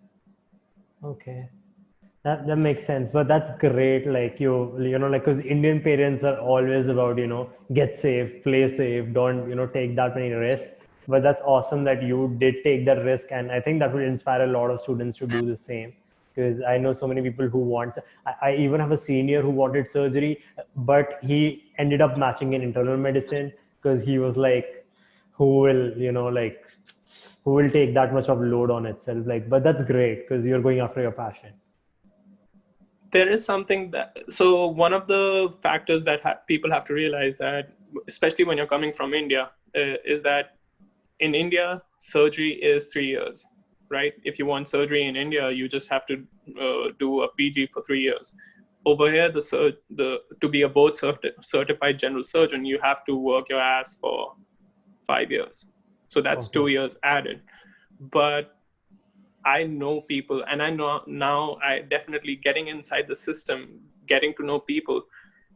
Okay. That makes sense, but that's great. Like like, because Indian parents are always about, get safe, play safe, don't, take that many risks. But that's awesome that you did take that risk, and I think that will inspire a lot of students to do the same. Because I know so many people who want. I even have a senior who wanted surgery, but he ended up matching in internal medicine, because he was like, who will, like, who will take that much of load on itself? Like, but that's great, because you're going after your passion. There is something that, so one of the factors that people have to realize, that especially when you're coming from India, is that in India, surgery is 3 years, right? If you want surgery in India, you just have to do a PG for 3 years. Over here, to be a board certified general surgeon, you have to work your ass for 5 years. So that's Okay. 2 years added. But I know people, and I know now, I definitely, getting inside the system, getting to know people.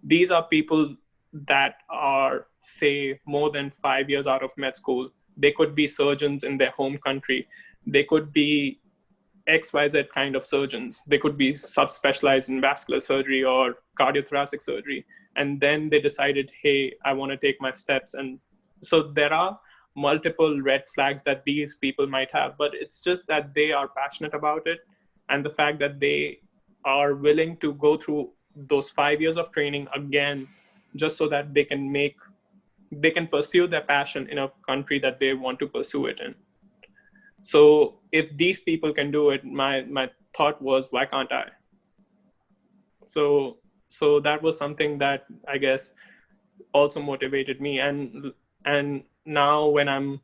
These are people that are, say, more than 5 years out of med school. They could be surgeons in their home country. They could be XYZ kind of surgeons. They could be subspecialized in vascular surgery or cardiothoracic surgery. And then they decided, hey, I want to take my steps and So there are multiple red flags that these people might have, but it's just that they are passionate about it, and the fact that they are willing to go through those 5 years of training again, just so that they can pursue their passion in a country that they want to pursue it in. So if these people can do it, my thought was, why can't I? So that was something that I guess also motivated me. And now when I'm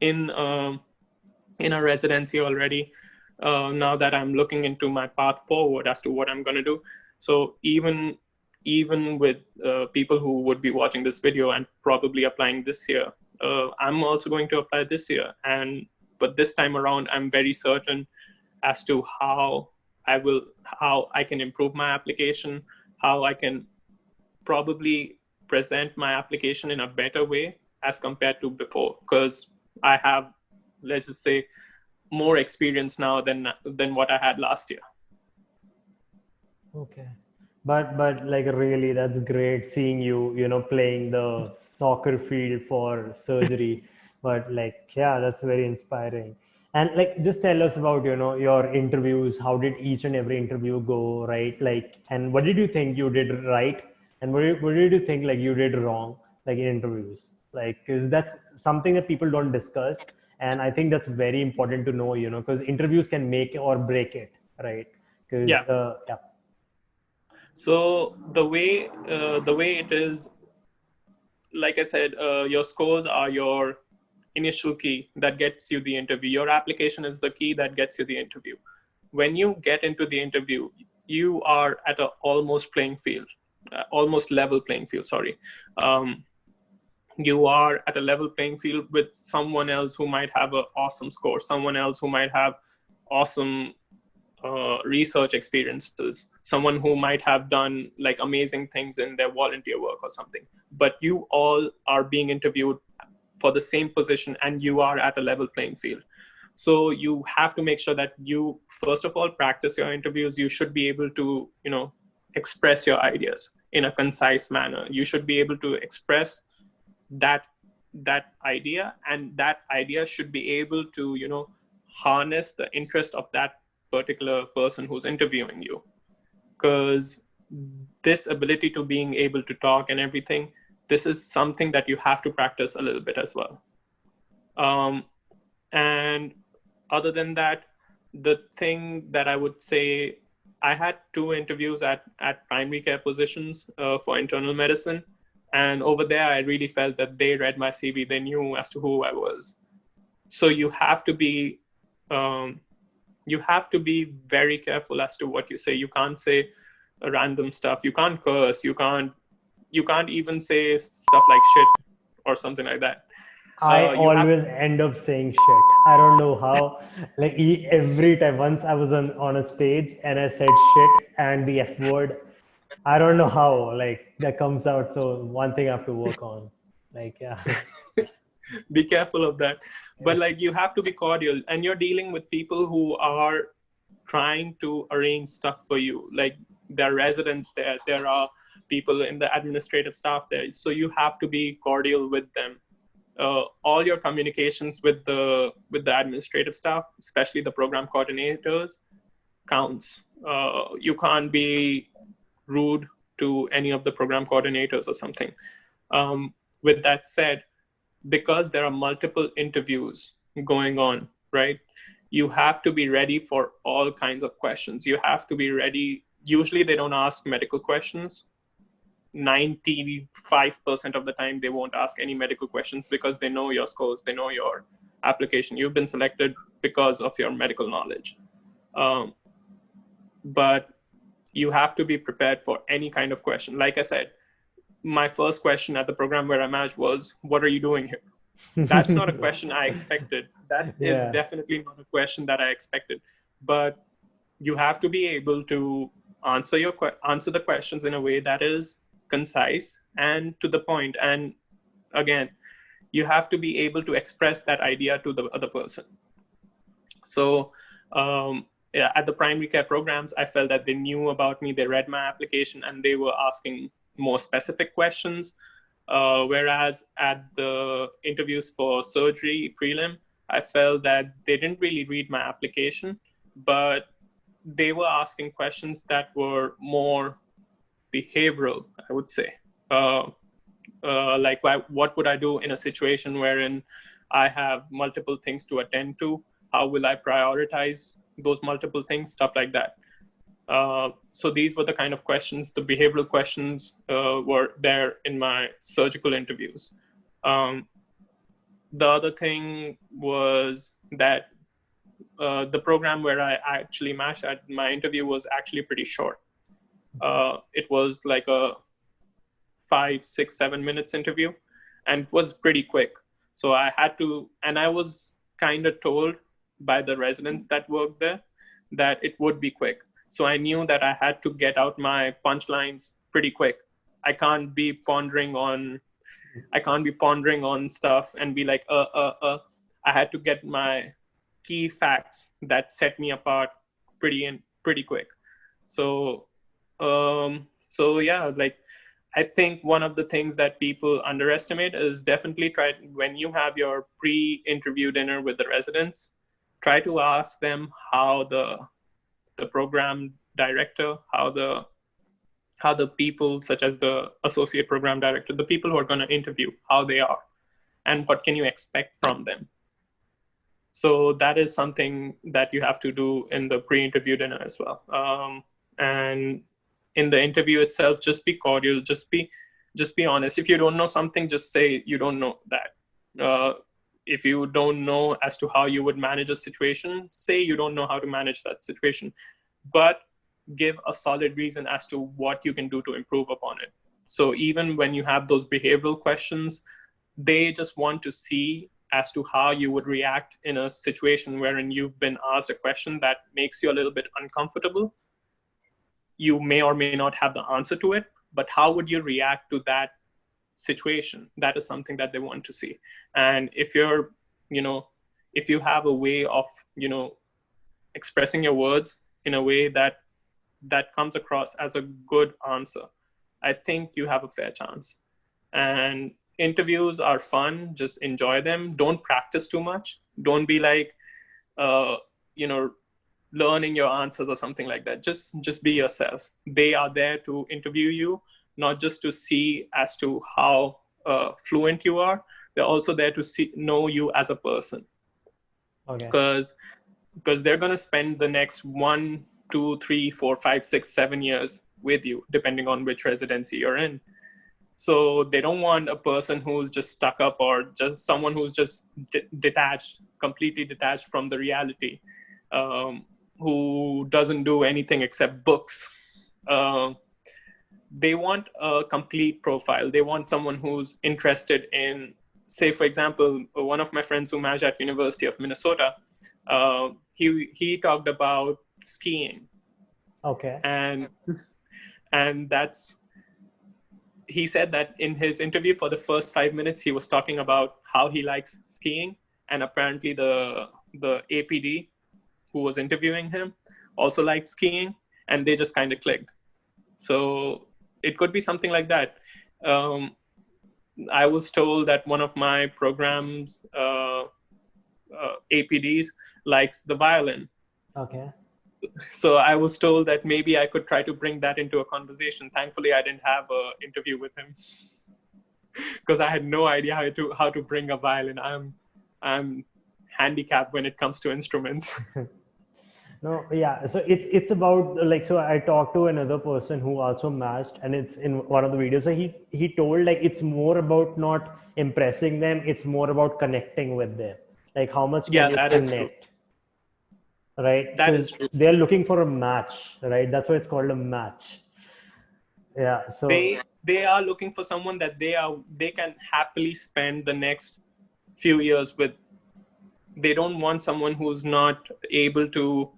in in a residency already, now that I'm looking into my path forward as to what I'm going to do. So even with people who would be watching this video and probably applying this year, I'm also going to apply this year. But this time around, I'm very certain as to how I can improve my application, how I can probably present my application in a better way as compared to before, because I have, let's just say, more experience now than what I had last year. Okay. But like really, that's great seeing you playing the soccer field for surgery. But like, yeah, that's very inspiring. And like, just tell us about, your interviews. How did each and every interview go, right? Like, and what did you think you did right? And what did you think like you did wrong, like in interviews? Like, because that's something that people don't discuss. And I think that's very important to know, because interviews can make or break it, right? Because, Yeah. yeah. So the way it is, like I said, your scores are your initial key that gets you the interview. Your application is the key that gets you the interview. When you get into the interview, you are at a almost level playing field. Sorry. You are at a level playing field with someone else who might have an awesome score, someone else who might have awesome research experiences, someone who might have done like amazing things in their volunteer work or something. But you all are being interviewed for the same position, and you are at a level playing field. So you have to make sure that you, first of all, practice your interviews. You should be able to, express your ideas in a concise manner. You should be able to express that idea, and that idea should be able to, harness the interest of that particular person who's interviewing you. Because this ability to being able to talk and everything, this is something that you have to practice a little bit as well. And other than that, the thing that I would say, I had 2 interviews at primary care positions for internal medicine. And over there, I really felt that they read my CV. They knew as to who I was. So you have to be very careful as to what you say. You can't say random stuff. You can't curse. You can't even say stuff like shit or something like that. I always end up saying shit. I don't know how. Like every time, once I was on a stage and I said shit and the F word. I don't know how. Like that comes out. So one thing I have to work on. Like yeah. Be careful of that. But like you have to be cordial, and you're dealing with people who are trying to arrange stuff for you. Like there are residents there are people in the administrative staff there. So you have to be cordial with them. All your communications with the administrative staff, especially the program coordinators, counts. You can't be rude to any of the program coordinators or something. With that said, because there are multiple interviews going on, right? You have to be ready for all kinds of questions. You have to be ready. Usually they don't ask medical questions. 95% of the time they won't ask any medical questions, because they know your scores, they know your application. You've been selected because of your medical knowledge. But you have to be prepared for any kind of question. Like I said, my first question at the program where I'm at was, what are you doing here? That's not a question I expected. That is definitely not a question that I expected. But you have to be able to answer the questions in a way that is concise and to the point. And again, you have to be able to express that idea to the other person. So at the primary care programs, I felt that they knew about me, they read my application, and they were asking more specific questions. Whereas at the interviews for surgery prelim, I felt that they didn't really read my application, but they were asking questions that were more behavioral, I would say. Like, what would I do in a situation wherein I have multiple things to attend to? How will I prioritize those multiple things? Stuff like that. So these were the kind of questions, the behavioral questions were there in my surgical interviews. The other thing was that the program where I actually matched at my interview was actually pretty short. It was like a 5, 6, 7 minutes interview, and it was pretty quick. So I had to, and I was kind of told by the residents that worked there that it would be quick. So I knew that I had to get out my punchlines pretty quick. I can't be pondering on stuff and be like, I had to get my key facts that set me apart pretty quick. So, yeah, like, I think one of the things that people underestimate is definitely when you have your pre-interview dinner with the residents, try to ask them how the program director, how the people such as the associate program director, the people who are going to interview, how they are, and what can you expect from them. So that is something that you have to do in the pre-interview dinner as well. And in the interview itself, just be cordial, just be honest. If you don't know something, just say you don't know that. If you don't know as to how you would manage a situation, say you don't know how to manage that situation, but give a solid reason as to what you can do to improve upon it. So even when you have those behavioral questions, they just want to see as to how you would react in a situation wherein you've been asked a question that makes you a little bit uncomfortable. You may or may not have the answer to it, but how would you react to that situation? That is something that they want to see. And if you have a way of, expressing your words in a way that comes across as a good answer, I think you have a fair chance. And interviews are fun. Just enjoy them. Don't practice too much. Don't be like, learning your answers or something like that. Just be yourself. They are there to interview you, not just to see as to how fluent you are. They're also there to know you as a person. Okay. Because they're going to spend the next 1, 2, 3, 4, 5, 6, 7 years with you, depending on which residency you're in. So they don't want a person who's just stuck up or just someone who's just completely detached from the reality, who doesn't do anything except books. They want a complete profile. They want someone who's interested in, say, for example, one of my friends who matched at University of Minnesota, he talked about skiing. Okay. And he said that in his interview for the first 5 minutes, he was talking about how he likes skiing. And apparently the APD who was interviewing him also liked skiing, and they just kind of clicked. So it could be something like that. I was told that one of my program's APDs likes the violin. Okay. So I was told that maybe I could try to bring that into a conversation. Thankfully, I didn't have an interview with him because I had no idea how to bring a violin. I'm handicapped when it comes to instruments. No, yeah. So it's about like, so I talked to another person who also matched, and it's in one of the videos. So he told like it's more about not impressing them. It's more about connecting with them. Like how much can you connect? Right. That is true. They're looking for a match, right? That's why it's called a match. Yeah. So they are looking for someone that they can happily spend the next few years with. They don't want someone who's not able to,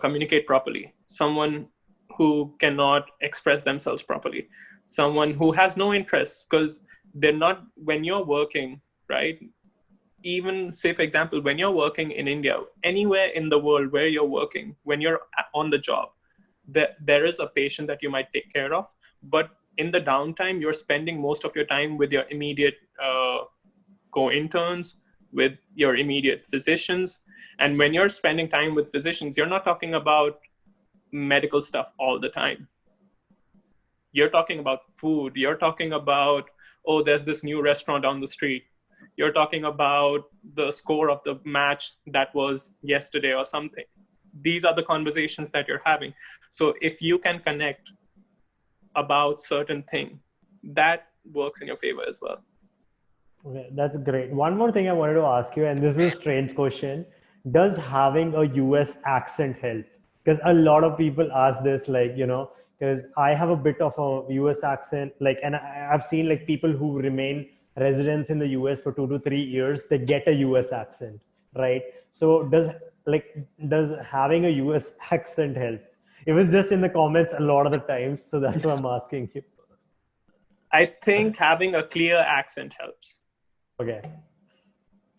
communicate properly, someone who cannot express themselves properly, someone who has no interest, because they're not, when you're working, right? Even say, for example, when you're working in India, anywhere in the world where you're working, when you're on the job, there is a patient that you might take care of, but in the downtime, you're spending most of your time with your immediate co-interns, with your immediate physicians. And when you're spending time with physicians, you're not talking about medical stuff all the time. You're talking about food. You're talking about, oh, there's this new restaurant down the street. You're talking about the score of the match that was yesterday or something. These are the conversations that you're having. So if you can connect about certain thing, that works in your favor as well. Okay, that's great. One more thing I wanted to ask you, and this is a strange question. Does having a US accent help? Because a lot of people ask this, like, because I have a bit of a US accent, like, and I've seen like people who remain residents in the US for 2 to 3 years, they get a US accent, right? So does having a US accent help? It was just in the comments a lot of the times, so that's why I'm asking you. I think having a clear accent helps. Okay.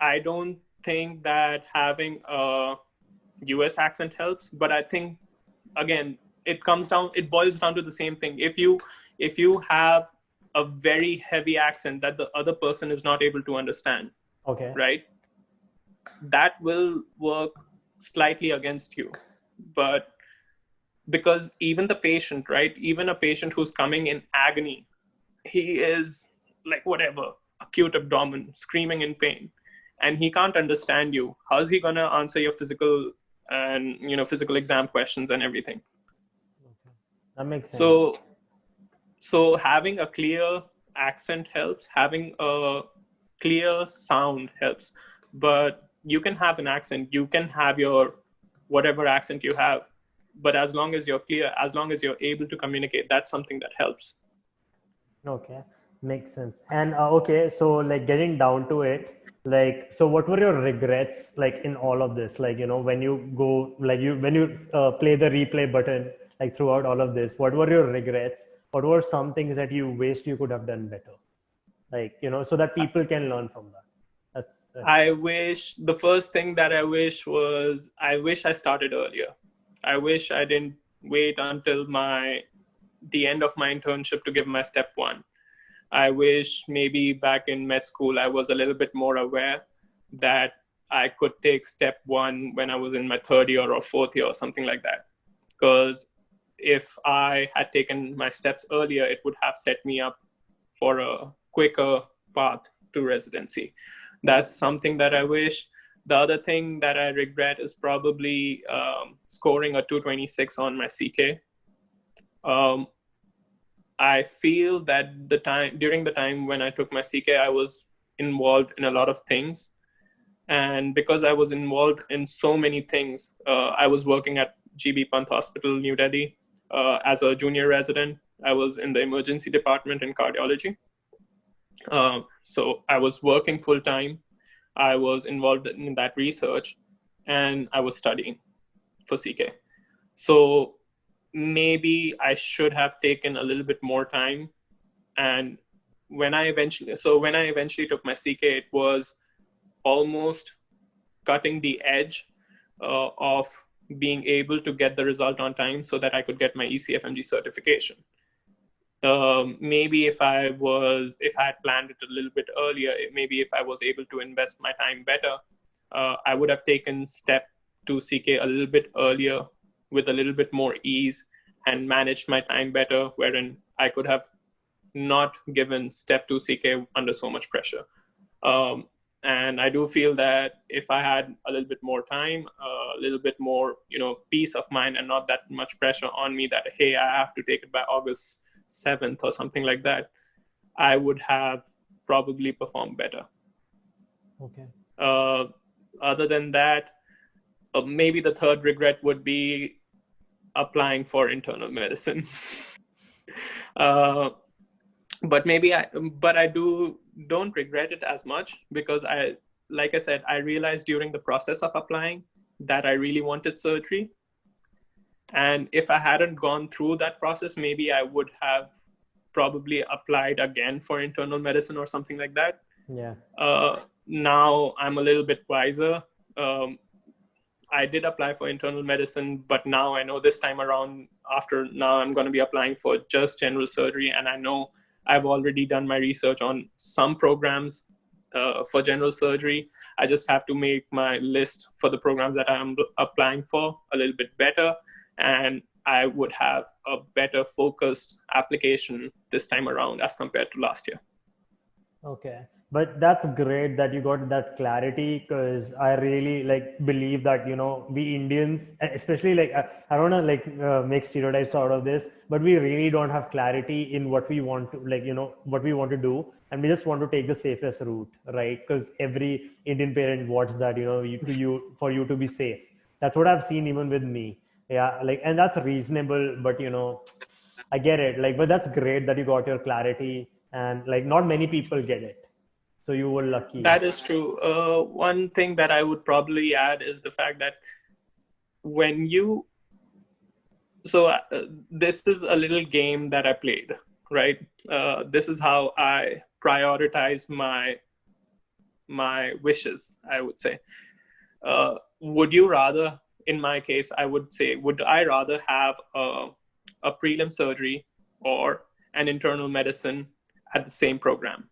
I don't think that having a US accent helps, but I think, again, it boils down to the same thing. If you have a very heavy accent that the other person is not able to understand, Okay. right? That will work slightly against you. But because even the patient, right? Even a patient who's coming in agony, he is like whatever, acute abdomen, screaming in pain, and he can't understand you. How's he gonna answer your physical and physical exam questions and everything? Okay. That makes sense. So having a clear accent helps, having a clear sound helps. But you can have an accent, you can have your whatever accent you have, but as long as you're clear, as long as you're able to communicate, that's something that helps. Okay, makes sense. And okay, so like getting down to it, like, so what were your regrets like in all of this? Like, when you go, like when you play the replay button, like throughout all of this, what were your regrets? What were some things that you wished you could have done better? Like, so that people can learn from that. That's it. I wish the first thing that I wish was I wish I started earlier. I wish I didn't wait until the end of my internship to give my step one. I wish maybe back in med school I was a little bit more aware that I could take step one when I was in my third year or fourth year or something like that. Because if I had taken my steps earlier, it would have set me up for a quicker path to residency. That's something that I wish. The other thing that I regret is probably scoring a 226 on my CK. I feel that during the time when I took my CK, I was involved in a lot of things. And because I was involved in so many things, I was working at GB Pant Hospital, New Delhi, as a junior resident. I was in the emergency department in cardiology. So I was working full time. I was involved in that research, and I was studying for CK. So maybe I should have taken a little bit more time. And when I eventually took my CK, it was almost cutting the edge of being able to get the result on time so that I could get my ECFMG certification. Maybe if I had planned it a little bit earlier, maybe if I was able to invest my time better, I would have taken step 2 CK a little bit earlier with a little bit more ease and managed my time better, wherein I could have not given step 2 CK under so much pressure. And I do feel that if I had a little bit more time, a little bit more, peace of mind and not that much pressure on me that, hey, I have to take it by August 7th or something like that, I would have probably performed better. Okay. Other than that, maybe the third regret would be applying for internal medicine. But I don't regret it as much because like I said, I realized during the process of applying that I really wanted surgery. And if I hadn't gone through that process, maybe I would have probably applied again for internal medicine or something like that. Yeah. Now I'm a little bit wiser. I did apply for internal medicine, but now I know this time around, now I'm going to be applying for just general surgery. And I know I've already done my research on some programs for general surgery. I just have to make my list for the programs that I'm applying for a little bit better. And I would have a better focused application this time around as compared to last year. Okay. But that's great that you got that clarity, because I really like believe that, we Indians, especially like, I don't want to like make stereotypes out of this, but we really don't have clarity in what we want to like, what we want to do. And we just want to take the safest route, right? Because every Indian parent wants that, for you to be safe. That's what I've seen even with me. Yeah. Like, and that's reasonable, but I get it. Like, but that's great that you got your clarity, and like not many people get it. So you were lucky. That is true. One thing that I would probably add is the fact that when you, so this is a little game that I played, right? This is how I prioritize my wishes, I would say. Would you rather, in my case, I would say, would I rather have a prelim surgery or an internal medicine at the same program?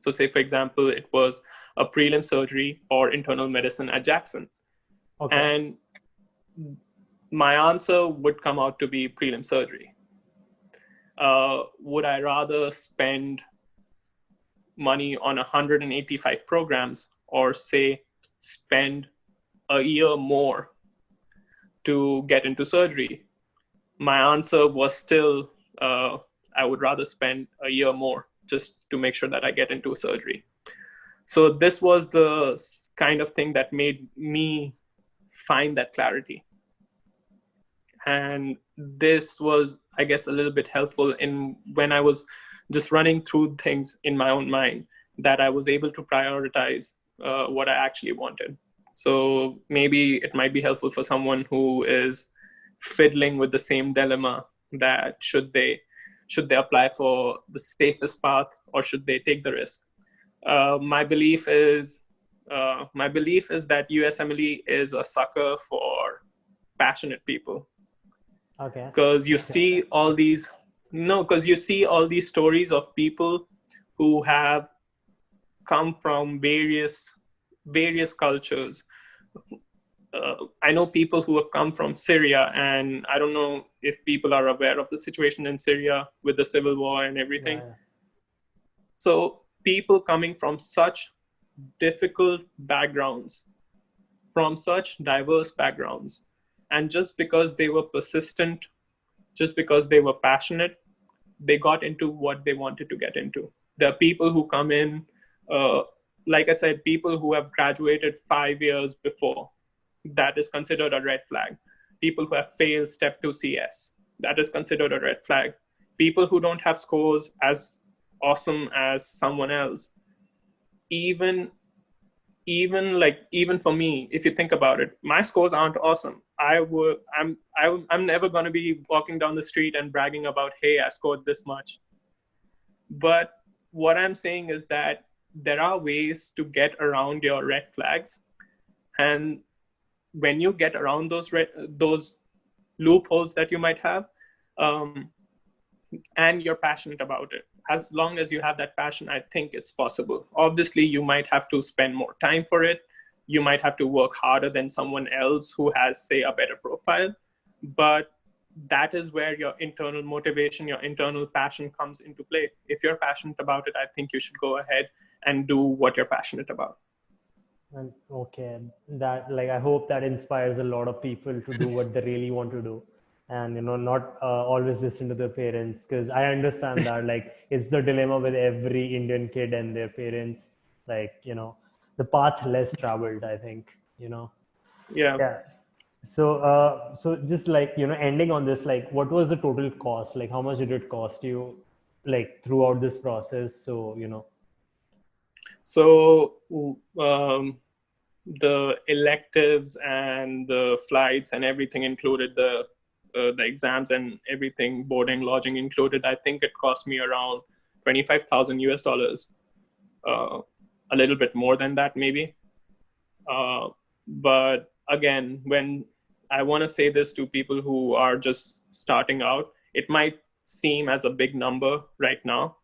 So say, for example, it was a prelim surgery or internal medicine at Jackson. Okay. And my answer would come out to be prelim surgery. Would I rather spend money on 185 programs, or say spend a year more to get into surgery? My answer was still, I would rather spend a year more just to make sure that I get into surgery. So this was the kind of thing that made me find that clarity. And this was, I guess, a little bit helpful in when I was just running through things in my own mind, that I was able to prioritize what I actually wanted. So maybe it might be helpful for someone who is fiddling with the same dilemma, that should they apply for the safest path, or should they take the risk? My belief is that USMLE is a sucker for passionate people. Okay. Because you see all these stories of people who have come from various cultures. I know people who have come from Syria, and I don't know if people are aware of the situation in Syria with the civil war and everything. Yeah. So people coming from such difficult backgrounds, from such diverse backgrounds, and just because they were persistent, just because they were passionate, they got into what they wanted to get into. There are people who come in, like I said, people who have graduated 5 years before. That is considered a red flag. People who have failed Step 2 CS, that is considered a red flag. People who don't have scores as awesome as someone else, even for me, if you think about it, my scores aren't awesome. I'm never going to be walking down the street and bragging about, hey, I scored this much. But what I'm saying is that there are ways to get around your red flags, and when you get around those loopholes that you might have, and you're passionate about it, as long as you have that passion, I think it's possible. Obviously, you might have to spend more time for it. You might have to work harder than someone else who has, say, a better profile. But that is where your internal motivation, your internal passion comes into play. If you're passionate about it, I think you should go ahead and do what you're passionate about. And okay, that like I hope that inspires a lot of people to do what they really want to do, and not always listen to their parents, because I understand that like it's the dilemma with every Indian kid and their parents, like the path less traveled, I think. Yeah. So just like ending on this, like what was the total cost, like how much did it cost you like throughout this process? So the electives and the flights and everything included, the exams and everything, boarding, lodging included, I think it cost me around $25,000 US, a little bit more than that maybe. But again, when I want to say this to people who are just starting out, it might seem as a big number right now,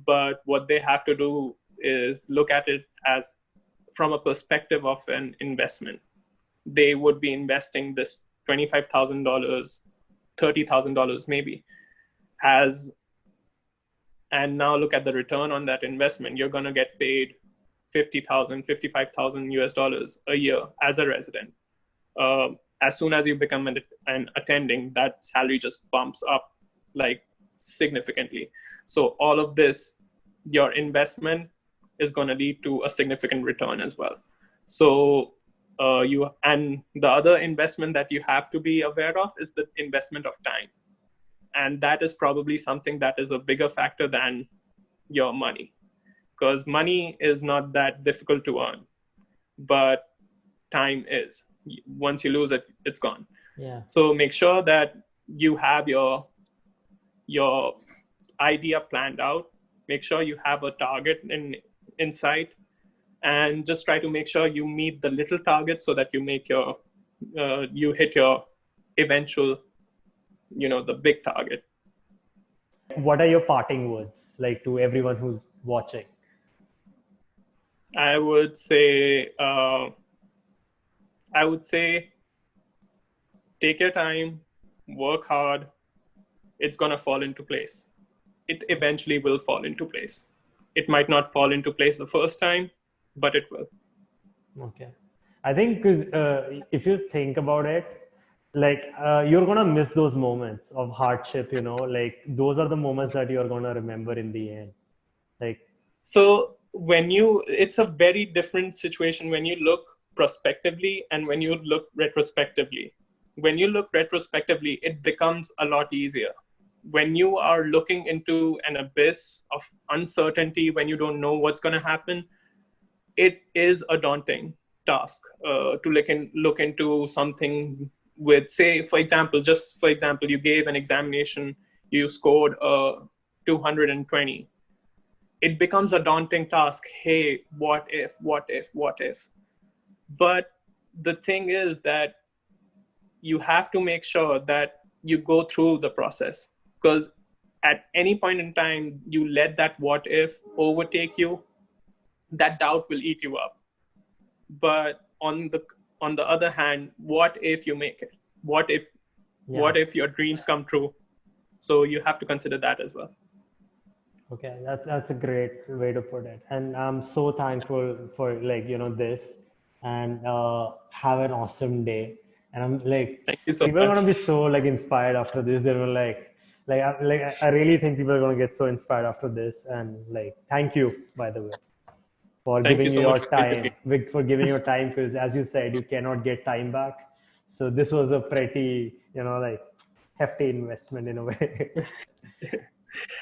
but what they have to do is look at it as from a perspective of an investment. They would be investing this $25,000, $30,000 maybe, and now look at the return on that investment. You're going to get paid 50,000, 55,000 US dollars a year as a resident. As soon as you become an attending, that salary just bumps up like significantly. So all of this, your investment is going to lead to a significant return as well. So and the other investment that you have to be aware of is the investment of time. And that is probably something that is a bigger factor than your money, because money is not that difficult to earn, but time is. Once you lose it, it's gone. Yeah. So make sure that you have your idea planned out. Make sure you have a target in sight, and just try to make sure you meet the little target so that you make you hit your eventual, the big target. What are your parting words, like, to everyone who's watching? I would say take your time, work hard. It's going to fall into place. It eventually will fall into place. It might not fall into place the first time, but it will. Okay. I think because if you think about it, like you're going to miss those moments of hardship, like those are the moments that you're going to remember in the end. Like, so it's a very different situation when you look prospectively and when you look retrospectively. When you look retrospectively, it becomes a lot easier. When you are looking into an abyss of uncertainty, when you don't know what's going to happen, it is a daunting task to look into something with, say, for example, you gave an examination, you scored 220. It becomes a daunting task. Hey, what if? But the thing is that you have to make sure that you go through the process, because at any point in time you let that what if overtake you, that doubt will eat you up. But on the other hand, what if you make it? What if your dreams come true? So you have to consider that as well. Okay, that's a great way to put it, and I'm so thankful for this, and have an awesome day. And I'm like, thank you so people much. are gonna be so inspired after this. They were like I really think people are gonna get so inspired after this. And thank you, by the way, for giving me your time. For giving your time, because as you said, you cannot get time back. So this was a pretty hefty investment in a way.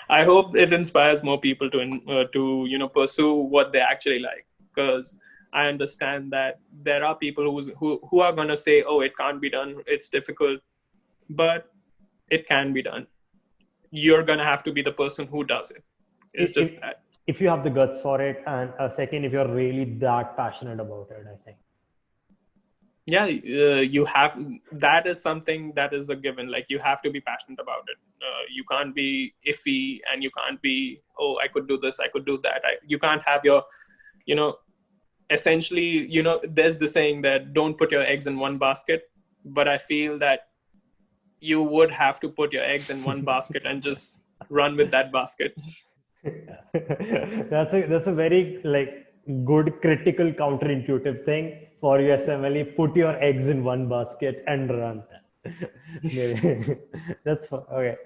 I hope it inspires more people to pursue what they actually like, because I understand that there are people who are going to say, oh, it can't be done, it's difficult, but it can be done. You're going to have to be the person who does it. It's just that. If you have the guts for it, and second, if you're really that passionate about it, I think. Yeah, you have. That is something that is a given. Like, you have to be passionate about it. You can't be iffy, and you can't be, oh, I could do this, I could do that. You can't have your, essentially, there's the saying that don't put your eggs in one basket. But I feel that you would have to put your eggs in one basket and just run with that basket. That's a very good critical counterintuitive thing for USMLE. Put your eggs in one basket and run. Maybe. That's okay.